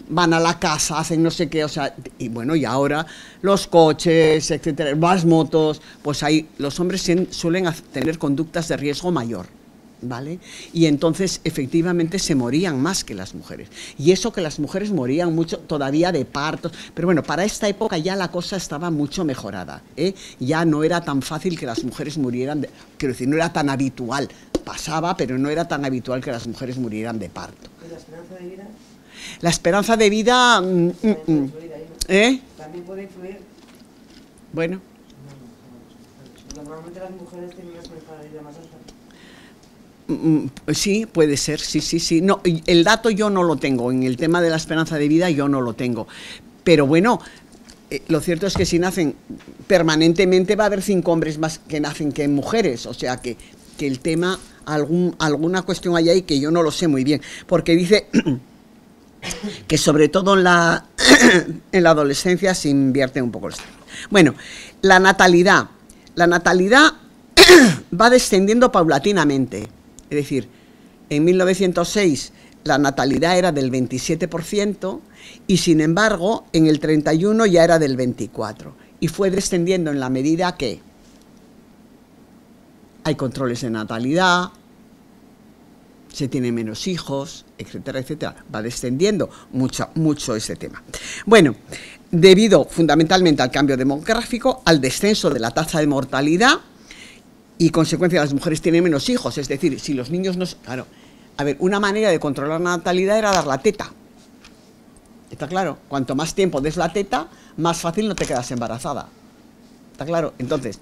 van a la casa, hacen no sé qué, o sea, y bueno, y ahora los coches, etcétera, las motos, pues ahí los hombres suelen tener conductas de riesgo mayor, ¿vale? Y entonces, efectivamente, se morían más que las mujeres. Y eso que las mujeres morían mucho todavía de partos, pero bueno, para esta época ya la cosa estaba mucho mejorada, ¿eh? Ya no era tan fácil que las mujeres murieran, quiero decir, no era tan habitual. Pasaba, pero no era tan habitual que las mujeres murieran de parto. ¿Y la esperanza de vida? La esperanza de vida... ¿También puede influir? Bueno. Porque normalmente las mujeres tienen una esperanza de vida más alta. Sí, puede ser, sí. No, el dato yo no lo tengo, en el tema de la esperanza de vida yo no lo tengo. Pero bueno, lo cierto es que si nacen permanentemente va a haber 5 hombres más que nacen que mujeres, o sea que el tema, alguna cuestión hay ahí que yo no lo sé muy bien, porque dice que sobre todo en la adolescencia se invierte un poco el sistema. Bueno, la natalidad va descendiendo paulatinamente. Es decir, en 1906 la natalidad era del 27% y sin embargo en el 31 ya era del 24%. Y fue descendiendo en la medida que hay controles de natalidad, se tienen menos hijos, etcétera, etcétera. Va descendiendo mucho ese tema. Bueno, debido fundamentalmente al cambio demográfico, al descenso de la tasa de mortalidad, y consecuencia las mujeres tienen menos hijos, es decir, si los niños no... Claro, a ver, una manera de controlar la natalidad era dar la teta. ¿Está claro? Cuanto más tiempo des la teta, más fácil no te quedas embarazada. ¿Está claro? Entonces,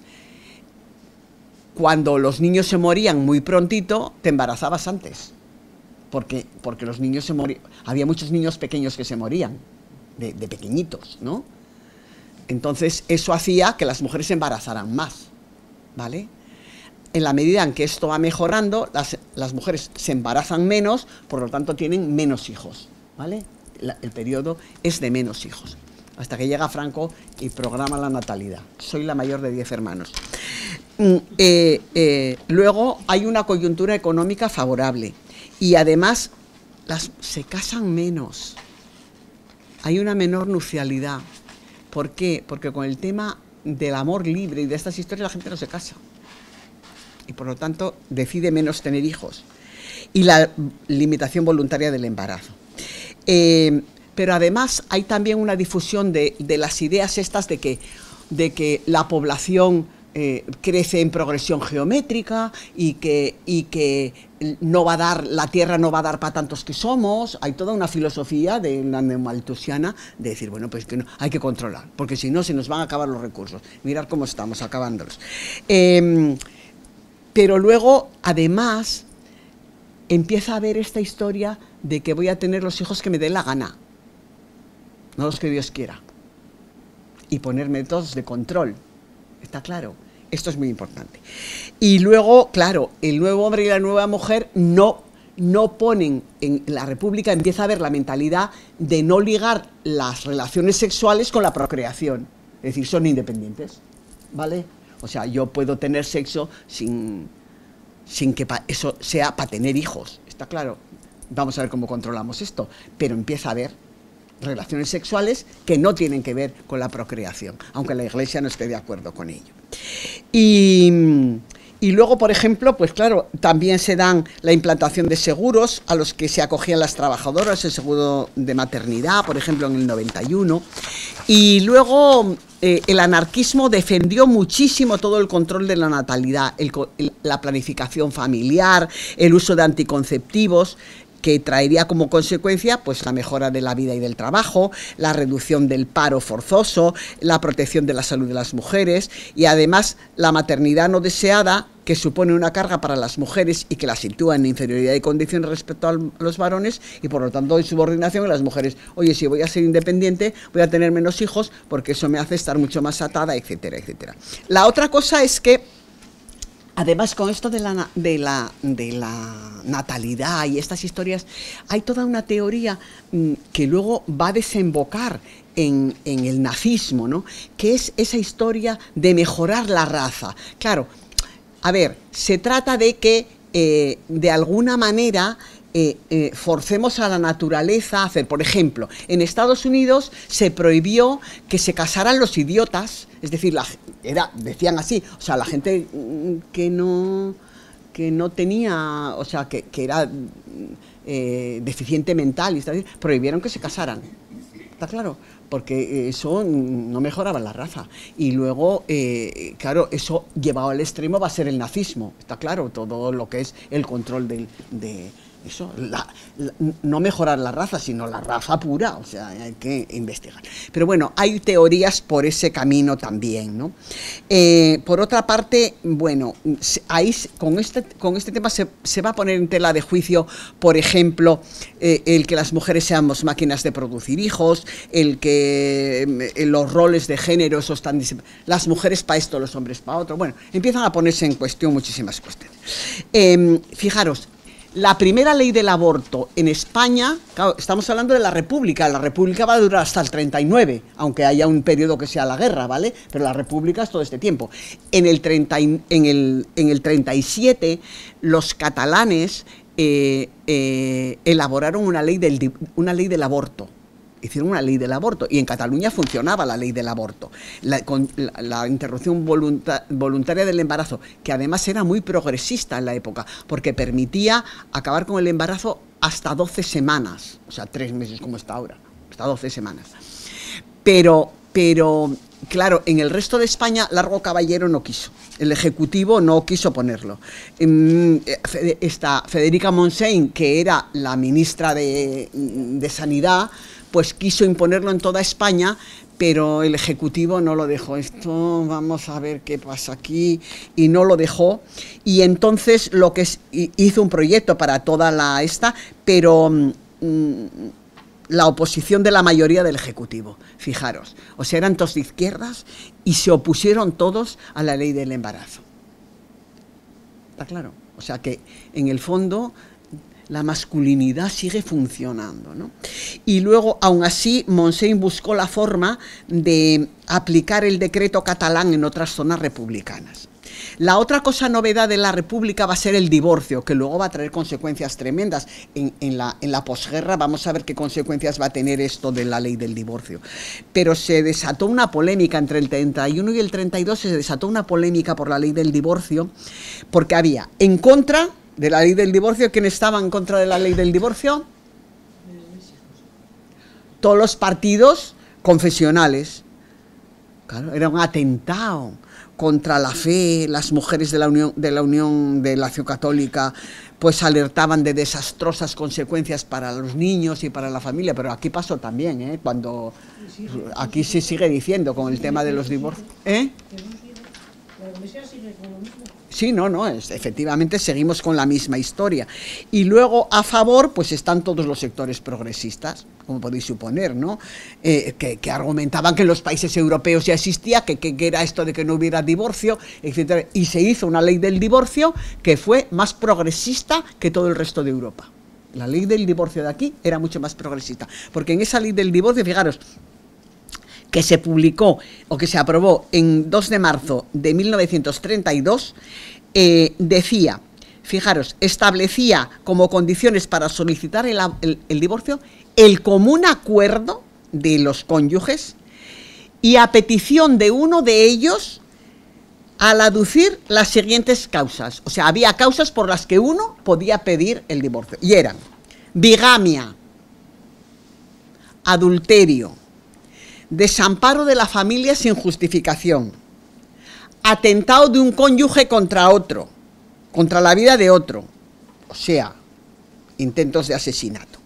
cuando los niños se morían muy prontito, te embarazabas antes. Porque los niños se morían... Había muchos niños pequeños que se morían, de pequeñitos, ¿no? Entonces, eso hacía que las mujeres se embarazaran más, ¿vale? En la medida en que esto va mejorando, las mujeres se embarazan menos, por lo tanto tienen menos hijos, ¿vale? El periodo es de menos hijos, hasta que llega Franco y programa la natalidad. Soy la mayor de 10 hermanos. Luego hay una coyuntura económica favorable y además se casan menos. Hay una menor nupcialidad. ¿Por qué? Porque con el tema del amor libre y de estas historias la gente no se casa. Y por lo tanto decide menos tener hijos. Y la limitación voluntaria del embarazo. Pero además hay también una difusión de las ideas estas de que la población crece en progresión geométrica y que no va a dar, la Tierra no va a dar para tantos que somos. Hay toda una filosofía de la neomalthusiana de decir, bueno, pues que no, hay que controlar, porque si no se nos van a acabar los recursos. Mirad cómo estamos acabándolos. Pero luego, además, empieza a haber esta historia de que voy a tener los hijos que me dé la gana, no los que Dios quiera, y poner métodos de control. ¿Está claro? Esto es muy importante. Y luego, claro, el nuevo hombre y la nueva mujer no ponen, en la República empieza a haber la mentalidad de no ligar las relaciones sexuales con la procreación. Es decir, son independientes, ¿vale? O sea, yo puedo tener sexo sin que eso sea para tener hijos, ¿está claro? Vamos a ver cómo controlamos esto. Pero empieza a haber relaciones sexuales que no tienen que ver con la procreación, aunque la Iglesia no esté de acuerdo con ello. Y luego, por ejemplo, pues claro, también se dan la implantación de seguros a los que se acogían las trabajadoras, el seguro de maternidad, por ejemplo, en el 91. Y luego el anarquismo defendió muchísimo todo el control de la natalidad, la planificación familiar, el uso de anticonceptivos, que traería como consecuencia pues la mejora de la vida y del trabajo, la reducción del paro forzoso, la protección de la salud de las mujeres y además la maternidad no deseada, que supone una carga para las mujeres y que las sitúa en inferioridad de condiciones respecto a los varones y por lo tanto en subordinación a las mujeres. Oye, si voy a ser independiente voy a tener menos hijos porque eso me hace estar mucho más atada, etcétera, etcétera. La otra cosa es que además, con esto de la natalidad y estas historias, hay toda una teoría que luego va a desembocar en el nazismo, ¿no? Que es esa historia de mejorar la raza. Claro, a ver, se trata de que de alguna manera forcemos a la naturaleza a hacer, por ejemplo, en Estados Unidos se prohibió que se casaran los idiotas, es decir, decían así, o sea, la gente que no tenía, o sea, que era deficiente mental, y prohibieron que se casaran, ¿está claro? Porque eso no mejoraba la raza. Y luego, claro, eso llevado al extremo va a ser el nazismo, está claro, todo lo que es el control Eso, no mejorar la raza, sino la raza pura, o sea, hay que investigar. Pero bueno, hay teorías por ese camino también, ¿no? Por otra parte, bueno, ahí con este tema se va a poner en tela de juicio, por ejemplo, el que las mujeres seamos máquinas de producir hijos, el que los roles de género, eso están, las mujeres para esto, los hombres para otro, bueno, empiezan a ponerse en cuestión muchísimas cuestiones. Fijaros, la primera ley del aborto en España, claro, estamos hablando de la República va a durar hasta el 39, aunque haya un periodo que sea la guerra, ¿vale? Pero la República es todo este tiempo. En el 37, los catalanes elaboraron una ley del aborto. Hicieron una ley del aborto y en Cataluña funcionaba la ley del aborto, la interrupción voluntaria del embarazo, que además era muy progresista en la época, porque permitía acabar con el embarazo hasta 12 semanas, o sea, 3 meses como está ahora, hasta 12 semanas. Pero claro, en el resto de España, Largo Caballero no quiso. El Ejecutivo no quiso ponerlo. Federica Montseny, que era la ministra de Sanidad, pues quiso imponerlo en toda España, pero el Ejecutivo no lo dejó. Esto, vamos a ver qué pasa aquí, y no lo dejó. Y entonces lo que hizo un proyecto para toda pero la oposición de la mayoría del Ejecutivo, fijaros, o sea, eran todos de izquierdas y se opusieron todos a la ley del embarazo. ¿Está claro? O sea que, en el fondo, la masculinidad sigue funcionando, ¿no? Y luego, aún así, Montseny buscó la forma de aplicar el decreto catalán en otras zonas republicanas. La otra cosa novedad de la República va a ser el divorcio, que luego va a traer consecuencias tremendas. En la posguerra vamos a ver qué consecuencias va a tener esto de la ley del divorcio. Pero se desató una polémica entre el 31 y el 32, se desató una polémica por la ley del divorcio, porque había en contra de la ley del divorcio. ¿Quién estaba en contra de la ley del divorcio? Todos los partidos confesionales. Claro, era un atentado contra la fe. Las mujeres de la Unión de la Acción Católica pues alertaban de desastrosas consecuencias para los niños y para la familia, pero aquí pasó también, cuando aquí se sigue diciendo con el tema de los divorcios. Sí, efectivamente seguimos con la misma historia. Y luego a favor pues están todos los sectores progresistas, como podéis suponer, ¿no? Que argumentaban que en los países europeos ya existía, que era esto de que no hubiera divorcio, etcétera. Y se hizo una ley del divorcio que fue más progresista que todo el resto de Europa. La ley del divorcio de aquí era mucho más progresista, porque en esa ley del divorcio, fijaros, que se publicó o que se aprobó en 2 de marzo de 1932, decía, fijaros, establecía como condiciones para solicitar el divorcio el común acuerdo de los cónyuges y a petición de uno de ellos al aducir las siguientes causas. O sea, había causas por las que uno podía pedir el divorcio, y eran bigamia, adulterio, desamparo de la familia sin justificación, atentado de un cónyuge contra otro, contra la vida de otro, o sea, intentos de asesinato,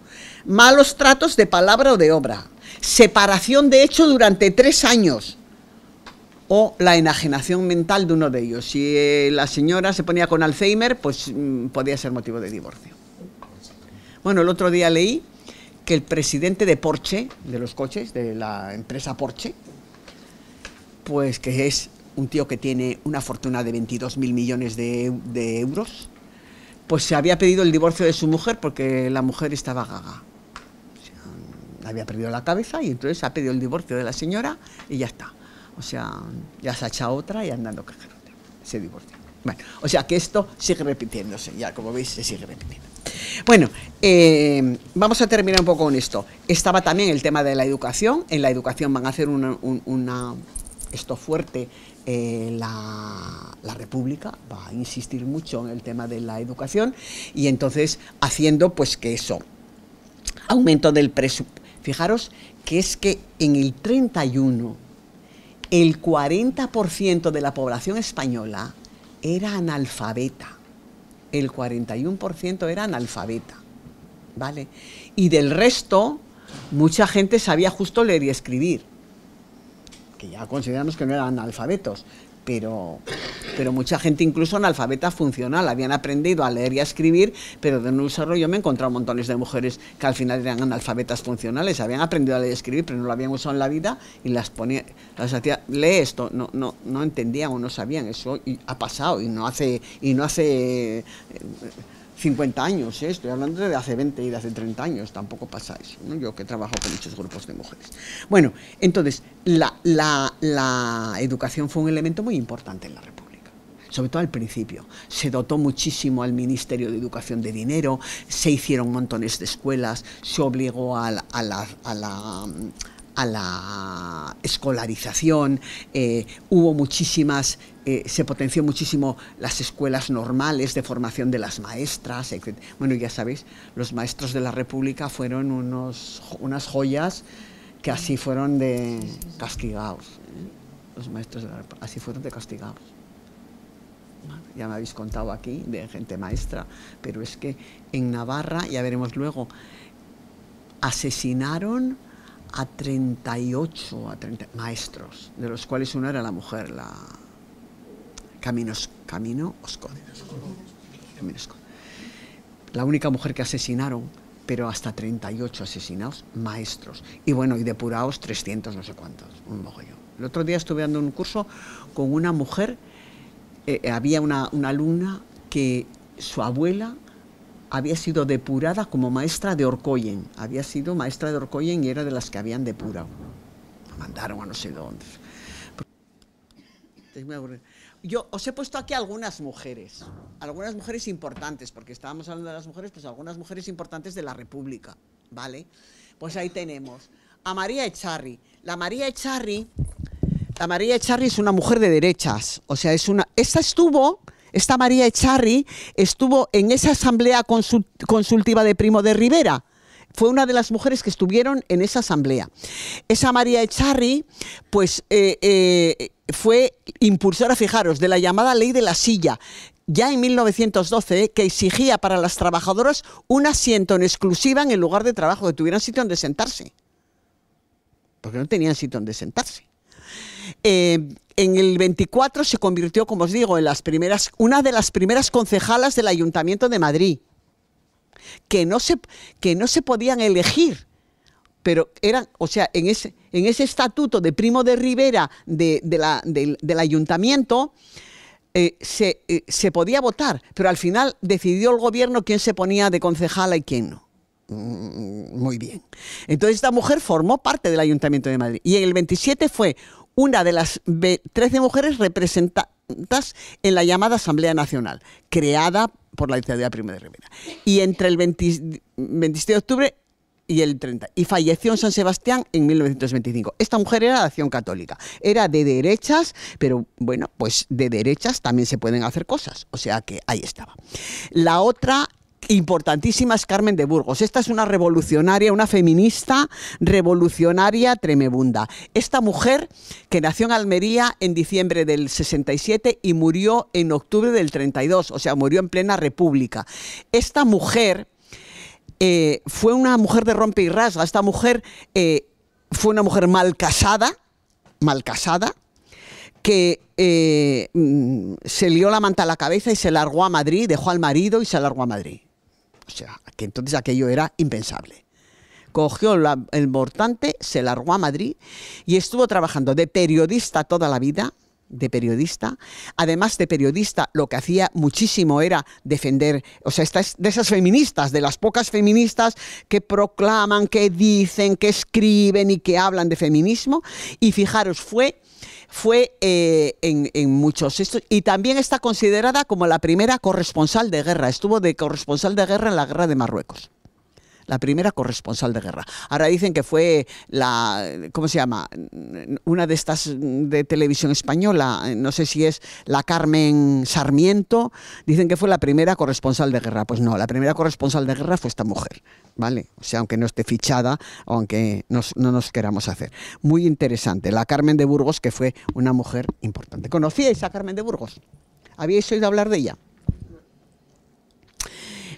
malos tratos de palabra o de obra, separación de hecho durante 3 años, o la enajenación mental de uno de ellos. Si la señora se ponía con Alzheimer, pues podía ser motivo de divorcio. Bueno, el otro día leí que el presidente de Porsche, de los coches, de la empresa Porsche, pues que es un tío que tiene una fortuna de 22.000 millones de euros, pues se había pedido el divorcio de su mujer porque la mujer estaba gaga. O sea, había perdido la cabeza y entonces ha pedido el divorcio de la señora y ya está. O sea, ya se ha echado otra y andando cajerote, ese divorcio. Bueno, o sea que esto sigue repitiéndose, ya como veis se sigue repitiendo. Bueno, vamos a terminar un poco con esto. Estaba también el tema de la educación. En la educación van a hacer esto fuerte, la República va a insistir mucho en el tema de la educación y entonces haciendo pues que eso, aumento del presupuesto. Fijaros que es que en el 31 el 40% de la población española era analfabeta. El 41% era analfabeta. ¿vale? Y del resto, mucha gente sabía justo leer y escribir, que ya consideramos que no eran analfabetos, pero mucha gente incluso analfabeta funcional, habían aprendido a leer y a escribir, pero de no usarlo. Yo me he encontrado montones de mujeres que al final eran analfabetas funcionales, habían aprendido a leer y escribir, pero no lo habían usado en la vida y las ponía, las hacía, lee esto, no entendían o no sabían, eso y ha pasado, y no hace 50 años, estoy hablando de hace 20 y de hace 30 años, tampoco pasa eso, ¿no? Yo que trabajo con muchos grupos de mujeres. Bueno, entonces, la educación fue un elemento muy importante en la República, sobre todo al principio. Se dotó muchísimo al Ministerio de Educación de dinero, se hicieron montones de escuelas, se obligó a la escolarización, hubo muchísimas, se potenció muchísimo las escuelas normales de formación de las maestras, etc. Bueno, ya sabéis, los maestros de la República fueron unas joyas que así fueron de castigados. Los maestros de la República así fueron de castigados. Ya me habéis contado aquí de gente maestra, pero es que en Navarra, ya veremos luego, asesinaron a 38 maestros, de los cuales una era la mujer, la Camino Oscod. La única mujer que asesinaron, pero hasta 38 asesinados, maestros. Y bueno, y depurados 300 no sé cuántos, un mogollón. El otro día estuve dando un curso con una mujer, había una alumna que su abuela había sido depurada como maestra de Orcoyen. Había sido maestra de Orcoyen y era de las que habían depurado. La mandaron a no sé dónde. Yo os he puesto aquí algunas mujeres importantes, porque estábamos hablando de las mujeres, pues algunas mujeres importantes de la República, ¿vale? Pues ahí tenemos a María Echarri. La María Echarri es una mujer de derechas, o sea, esta María Echarri estuvo en esa asamblea consultiva de Primo de Rivera. Fue una de las mujeres que estuvieron en esa asamblea. Esa María Echarri, pues, fue impulsora, fijaros, de la llamada Ley de la Silla, ya en 1912, que exigía para las trabajadoras un asiento en exclusiva en el lugar de trabajo, que tuvieran sitio donde sentarse. Porque no tenían sitio donde sentarse. En el 24 se convirtió, como os digo, en una de las primeras concejalas del Ayuntamiento de Madrid, que no se podían elegir, pero eran, o sea, en ese estatuto de Primo de Rivera del Ayuntamiento se podía votar, pero al final decidió el gobierno quién se ponía de concejala y quién no. Muy bien. Entonces esta mujer formó parte del Ayuntamiento de Madrid y en el 27 fue una de las 13 mujeres representadas en la llamada Asamblea Nacional, creada por la dictadura Primo de Rivera. Y entre el 27 de octubre y el 30. Y falleció en San Sebastián en 1925. Esta mujer era de Acción Católica. Era de derechas, pero bueno, pues de derechas también se pueden hacer cosas. O sea que ahí estaba. La otra importantísima es Carmen de Burgos. Esta es una revolucionaria, una feminista revolucionaria tremebunda. Esta mujer que nació en Almería en diciembre del 67 y murió en octubre del 32, o sea, murió en plena República. Esta mujer fue una mujer de rompe y rasga. Esta mujer fue una mujer mal casada, que se lió la manta a la cabeza y se largó a Madrid, dejó al marido y se largó a Madrid. O sea, que entonces aquello era impensable. Cogió el mortante, se largó a Madrid y estuvo trabajando de periodista toda la vida, de periodista. Además de periodista, lo que hacía muchísimo era defender, o sea, de esas feministas, de las pocas feministas que proclaman, que dicen, que escriben y que hablan de feminismo. Y fijaros, fue en muchos estos, y también está considerada como la primera corresponsal de guerra. Estuvo de corresponsal de guerra en la guerra de Marruecos. La primera corresponsal de guerra. Ahora dicen que fue ¿cómo se llama? Una de estas de televisión española, no sé si es la Carmen Sarmiento, dicen que fue la primera corresponsal de guerra. Pues no, la primera corresponsal de guerra fue esta mujer, ¿vale? O sea, aunque no esté fichada, o aunque no nos queramos hacer. Muy interesante. La Carmen de Burgos, que fue una mujer importante. ¿Conocíais a Carmen de Burgos? ¿Habíais oído hablar de ella?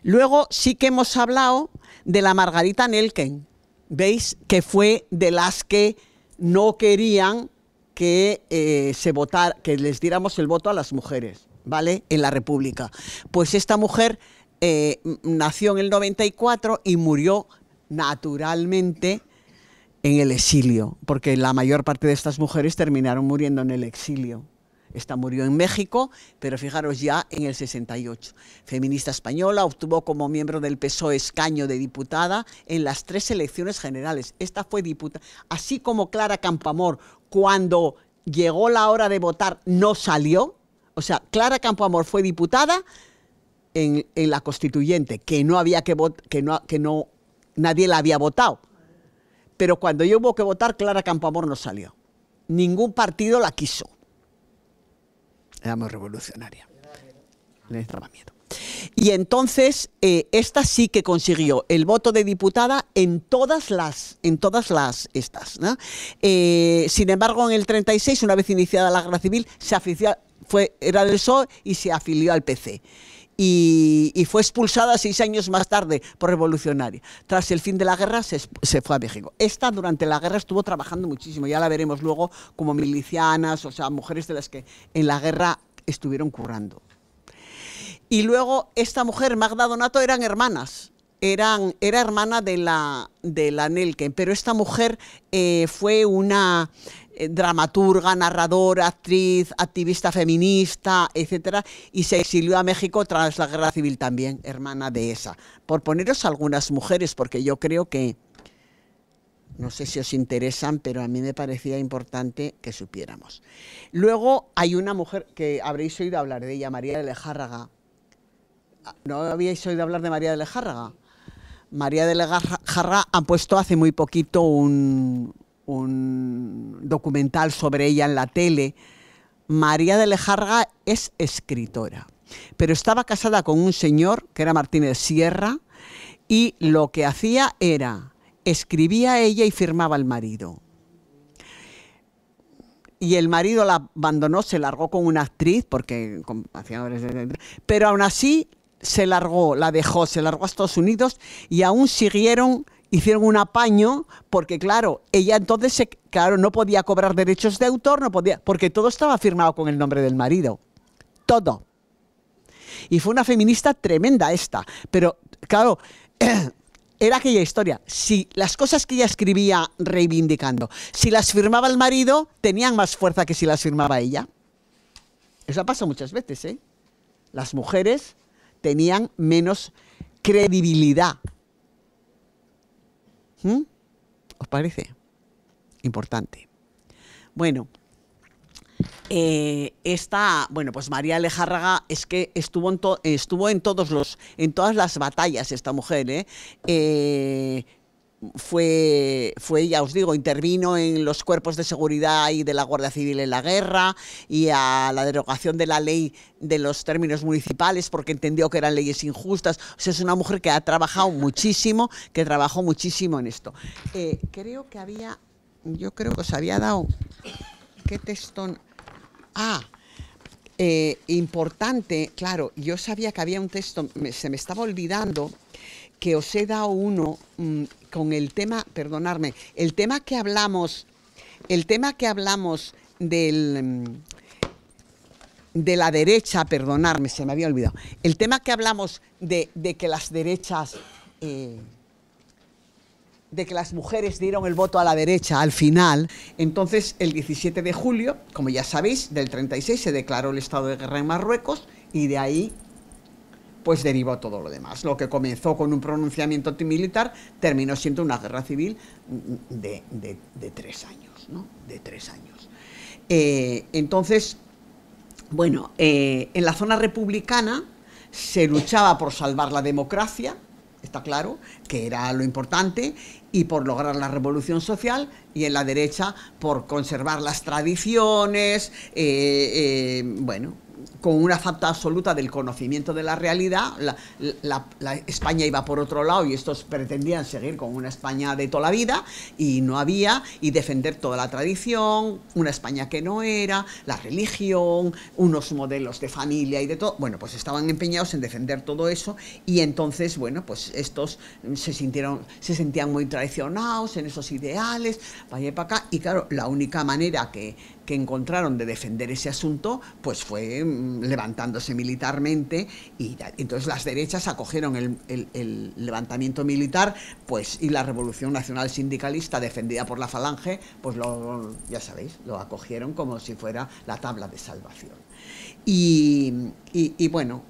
Luego sí que hemos hablado de la Margarita Nelken, ¿veis? Que fue de las que no querían que se votara, que les diéramos el voto a las mujeres, ¿vale? En la República. Pues esta mujer nació en el 94 y murió naturalmente en el exilio, porque la mayor parte de estas mujeres terminaron muriendo en el exilio. Esta murió en México, pero fijaros ya en el 68. Feminista española, obtuvo como miembro del PSOE escaño de diputada en las 3 elecciones generales. Esta fue diputada, así como Clara Campoamor, cuando llegó la hora de votar no salió. O sea, Clara Campoamor fue diputada en la Constituyente, que no había que votar, que no nadie la había votado. Pero cuando yo hubo que votar, Clara Campoamor no salió. Ningún partido la quiso. Era muy revolucionaria. Le daba miedo. Y entonces, esta sí que consiguió el voto de diputada en todas las estas, ¿no? Sin embargo, en el 36, una vez iniciada la guerra civil, era del PSOE y se afilió al PC. Y fue expulsada 6 años más tarde por revolucionaria. Tras el fin de la guerra se fue a México. Esta durante la guerra estuvo trabajando muchísimo, ya la veremos luego, como milicianas, o sea, mujeres de las que en la guerra estuvieron currando. Y luego esta mujer, Magda Donato, eran hermanas. Era hermana de la Nelken, pero esta mujer fue una dramaturga, narradora, actriz, activista feminista, etcétera, y se exilió a México tras la guerra civil también, hermana de esa. Por poneros algunas mujeres, porque yo creo que, no sé si os interesan, pero a mí me parecía importante que supiéramos. Luego hay una mujer que habréis oído hablar de ella, María de Lejárraga. ¿No habíais oído hablar de María de Lejárraga? María de Lejárraga han puesto hace muy poquito un documental sobre ella en la tele. María de Lejárraga es escritora, pero estaba casada con un señor que era Martínez Sierra, y lo que hacía era, escribía ella y firmaba el marido. Y el marido la abandonó, se largó con una actriz, porque pero aún así se largó, la dejó, se largó a Estados Unidos, y aún hicieron un apaño, porque claro, ella entonces no podía cobrar derechos de autor, no podía, porque todo estaba firmado con el nombre del marido, todo. Y fue una feminista tremenda esta, pero claro, era aquella historia. Si las cosas que ella escribía reivindicando, si las firmaba el marido, tenían más fuerza que si las firmaba ella. Eso pasa muchas veces, ¿eh? Las mujeres tenían menos credibilidad. ¿Os parece? Importante. Bueno, pues María Lejárraga es que estuvo en todas las batallas esta mujer, fue, ya os digo, intervino en los cuerpos de seguridad y de la Guardia Civil en la guerra, y a la derogación de la ley de los términos municipales, porque entendió que eran leyes injustas. O sea, es una mujer que ha trabajado muchísimo, que trabajó muchísimo en esto. Yo creo que os había dado, ¿qué texto? Importante, claro, yo sabía que había un texto, se me estaba olvidando, que os he dado uno con el tema, perdonadme, el tema que hablamos de la derecha, perdonadme, se me había olvidado, el tema que hablamos de que las derechas, de que las mujeres dieron el voto a la derecha al final. Entonces, el 17 de julio, como ya sabéis, del 36 se declaró el estado de guerra en Marruecos, y de ahí pues derivó todo lo demás. Lo que comenzó con un pronunciamiento antimilitar terminó siendo una guerra civil de 3 años, ¿no? De 3 años. Entonces, bueno, en la zona republicana se luchaba por salvar la democracia, está claro, que era lo importante, y por lograr la revolución social, y en la derecha por conservar las tradiciones, bueno, con una falta absoluta del conocimiento de la realidad. La España iba por otro lado y estos pretendían seguir con una España de toda la vida y no había, y defender toda la tradición, una España que no era, la religión, unos modelos de familia y de todo. Bueno, pues estaban empeñados en defender todo eso, y entonces, bueno, pues estos se sentían muy traicionados en esos ideales, para allá y para acá, y claro, la única manera que encontraron de defender ese asunto pues fue levantándose militarmente, y entonces las derechas acogieron el levantamiento militar, pues, y la revolución nacional sindicalista defendida por la Falange, pues ya sabéis, lo acogieron como si fuera la tabla de salvación. Y bueno,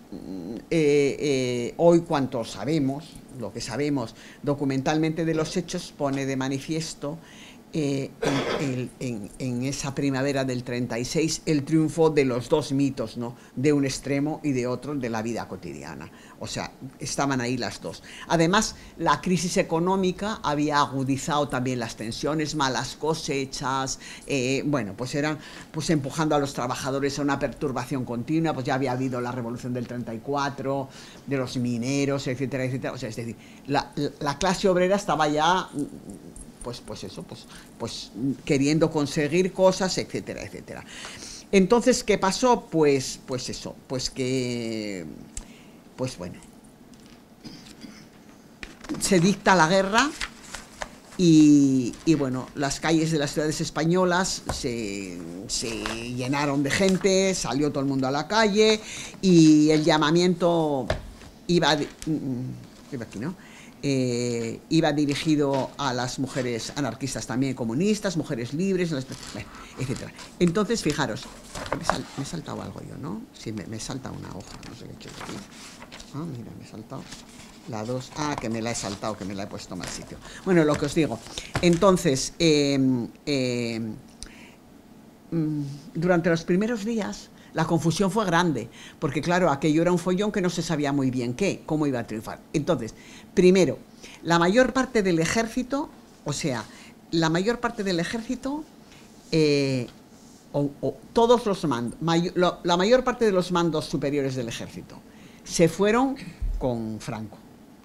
hoy cuanto sabemos, lo que sabemos documentalmente de los hechos, pone de manifiesto en esa primavera del 36 el triunfo de los dos mitos, ¿no?, de un extremo y de otro, de la vida cotidiana. O sea, estaban ahí las dos. Además, la crisis económica había agudizado también las tensiones, malas cosechas, bueno, pues eran pues empujando a los trabajadores a una perturbación continua. Pues ya había habido la revolución del 34, de los mineros, etcétera, etcétera. O sea, es decir, la clase obrera estaba ya pues queriendo conseguir cosas, etcétera, etcétera. Entonces, ¿qué pasó? Pues bueno, se dicta la guerra y bueno, las calles de las ciudades españolas se llenaron de gente, salió todo el mundo a la calle, y el llamamiento iba dirigido a las mujeres anarquistas también, comunistas, mujeres libres, etcétera. Entonces, fijaros, me he saltado algo yo, ¿no? Sí, me salta una hoja, no sé qué he hecho aquí. Ah, mira, me he saltado la 2. Ah, que me la he saltado, que me la he puesto mal sitio. Bueno, lo que os digo. Entonces, durante los primeros días la confusión fue grande, porque claro, aquello era un follón que no se sabía muy bien cómo iba a triunfar. Entonces, primero, la mayor parte del ejército, todos los mandos, la mayor parte de los mandos superiores del ejército se fueron con Franco,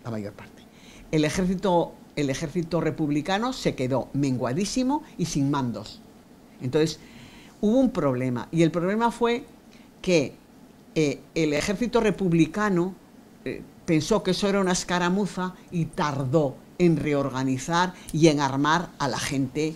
la mayor parte. El ejército republicano se quedó menguadísimo y sin mandos. Entonces, hubo un problema, y el problema fue que el ejército republicano pensó que eso era una escaramuza y tardó en reorganizar y en armar a la gente.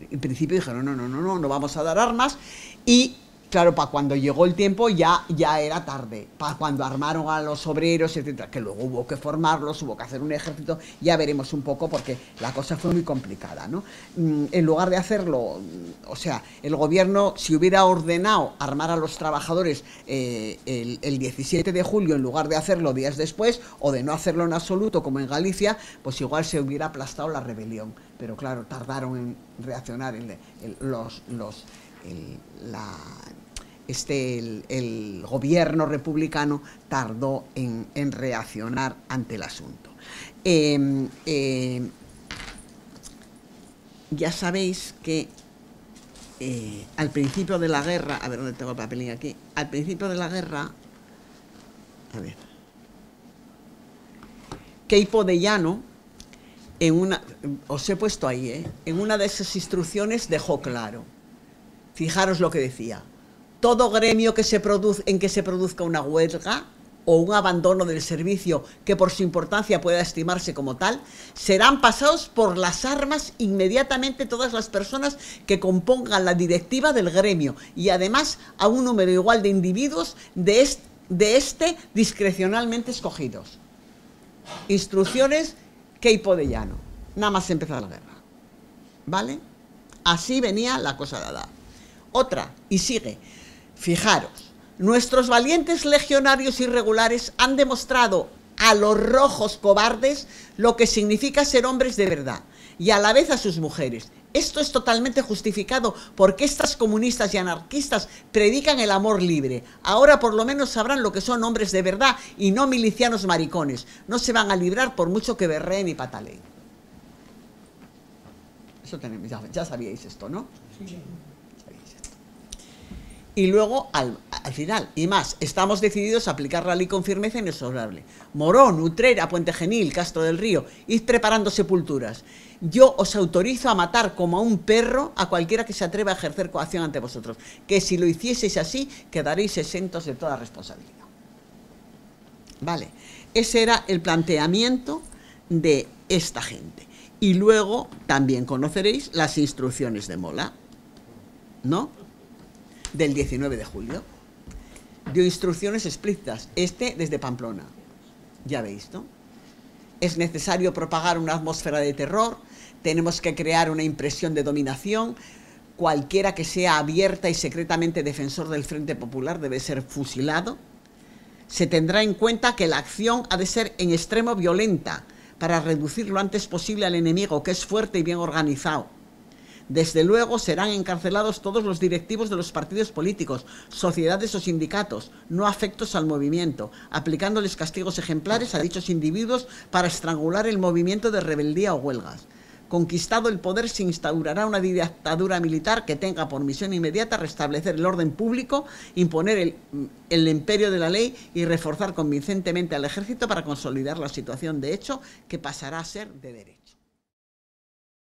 En principio dijeron, no vamos a dar armas, y claro, para cuando llegó el tiempo ya era tarde, para cuando armaron a los obreros, etcétera, que luego hubo que formarlos, hubo que hacer un ejército, ya veremos un poco, porque la cosa fue muy complicada, ¿no? En lugar de hacerlo, o sea, el gobierno, si hubiera ordenado armar a los trabajadores el 17 de julio, en lugar de hacerlo días después, o de no hacerlo en absoluto, como en Galicia, pues igual se hubiera aplastado la rebelión. Pero claro, tardaron en reaccionar el gobierno republicano tardó en reaccionar ante el asunto. Ya sabéis que al principio de la guerra, a ver dónde tengo el papelín aquí, al principio de la guerra, a ver, Queipo de Llano, os he puesto ahí, en una de esas instrucciones dejó claro, fijaros lo que decía: todo gremio en que se produzca una huelga o un abandono del servicio que por su importancia pueda estimarse como tal, serán pasados por las armas inmediatamente todas las personas que compongan la directiva del gremio, y además a un número igual de individuos de este discrecionalmente escogidos. Instrucciones Queipo de Llano, nada más empezar la guerra, ¿vale? Así venía la cosa dada. Otra, y sigue: fijaros, nuestros valientes legionarios irregulares han demostrado a los rojos cobardes lo que significa ser hombres de verdad, y a la vez a sus mujeres. Esto es totalmente justificado porque estas comunistas y anarquistas predican el amor libre. Ahora por lo menos sabrán lo que son hombres de verdad y no milicianos maricones. No se van a librar por mucho que berreen y pataleen. Eso tenemos, ya sabíais esto, ¿no? Sí. Y luego, al final, y más, estamos decididos a aplicar la ley con firmeza inexorable. Morón, Utrera, Puente Genil, Castro del Río, id preparando sepulturas. Yo os autorizo a matar como a un perro a cualquiera que se atreva a ejercer coacción ante vosotros. Que si lo hicieseis así, quedaréis exentos de toda responsabilidad. Vale, ese era el planteamiento de esta gente. Y luego también conoceréis las instrucciones de Mola, ¿no? Del 19 de julio. Dio instrucciones explícitas, desde Pamplona. Ya veis, ¿no? Es necesario propagar una atmósfera de terror, tenemos que crear una impresión de dominación, cualquiera que sea abierta y secretamente defensor del Frente Popular debe ser fusilado. Se tendrá en cuenta que la acción ha de ser en extremo violenta para reducir lo antes posible al enemigo, que es fuerte y bien organizado. Desde luego serán encarcelados todos los directivos de los partidos políticos, sociedades o sindicatos, no afectos al movimiento, aplicándoles castigos ejemplares a dichos individuos para estrangular el movimiento de rebeldía o huelgas. Conquistado el poder, se instaurará una dictadura militar que tenga por misión inmediata restablecer el orden público, imponer el imperio de la ley y reforzar convincentemente al ejército para consolidar la situación de hecho que pasará a ser de derecho.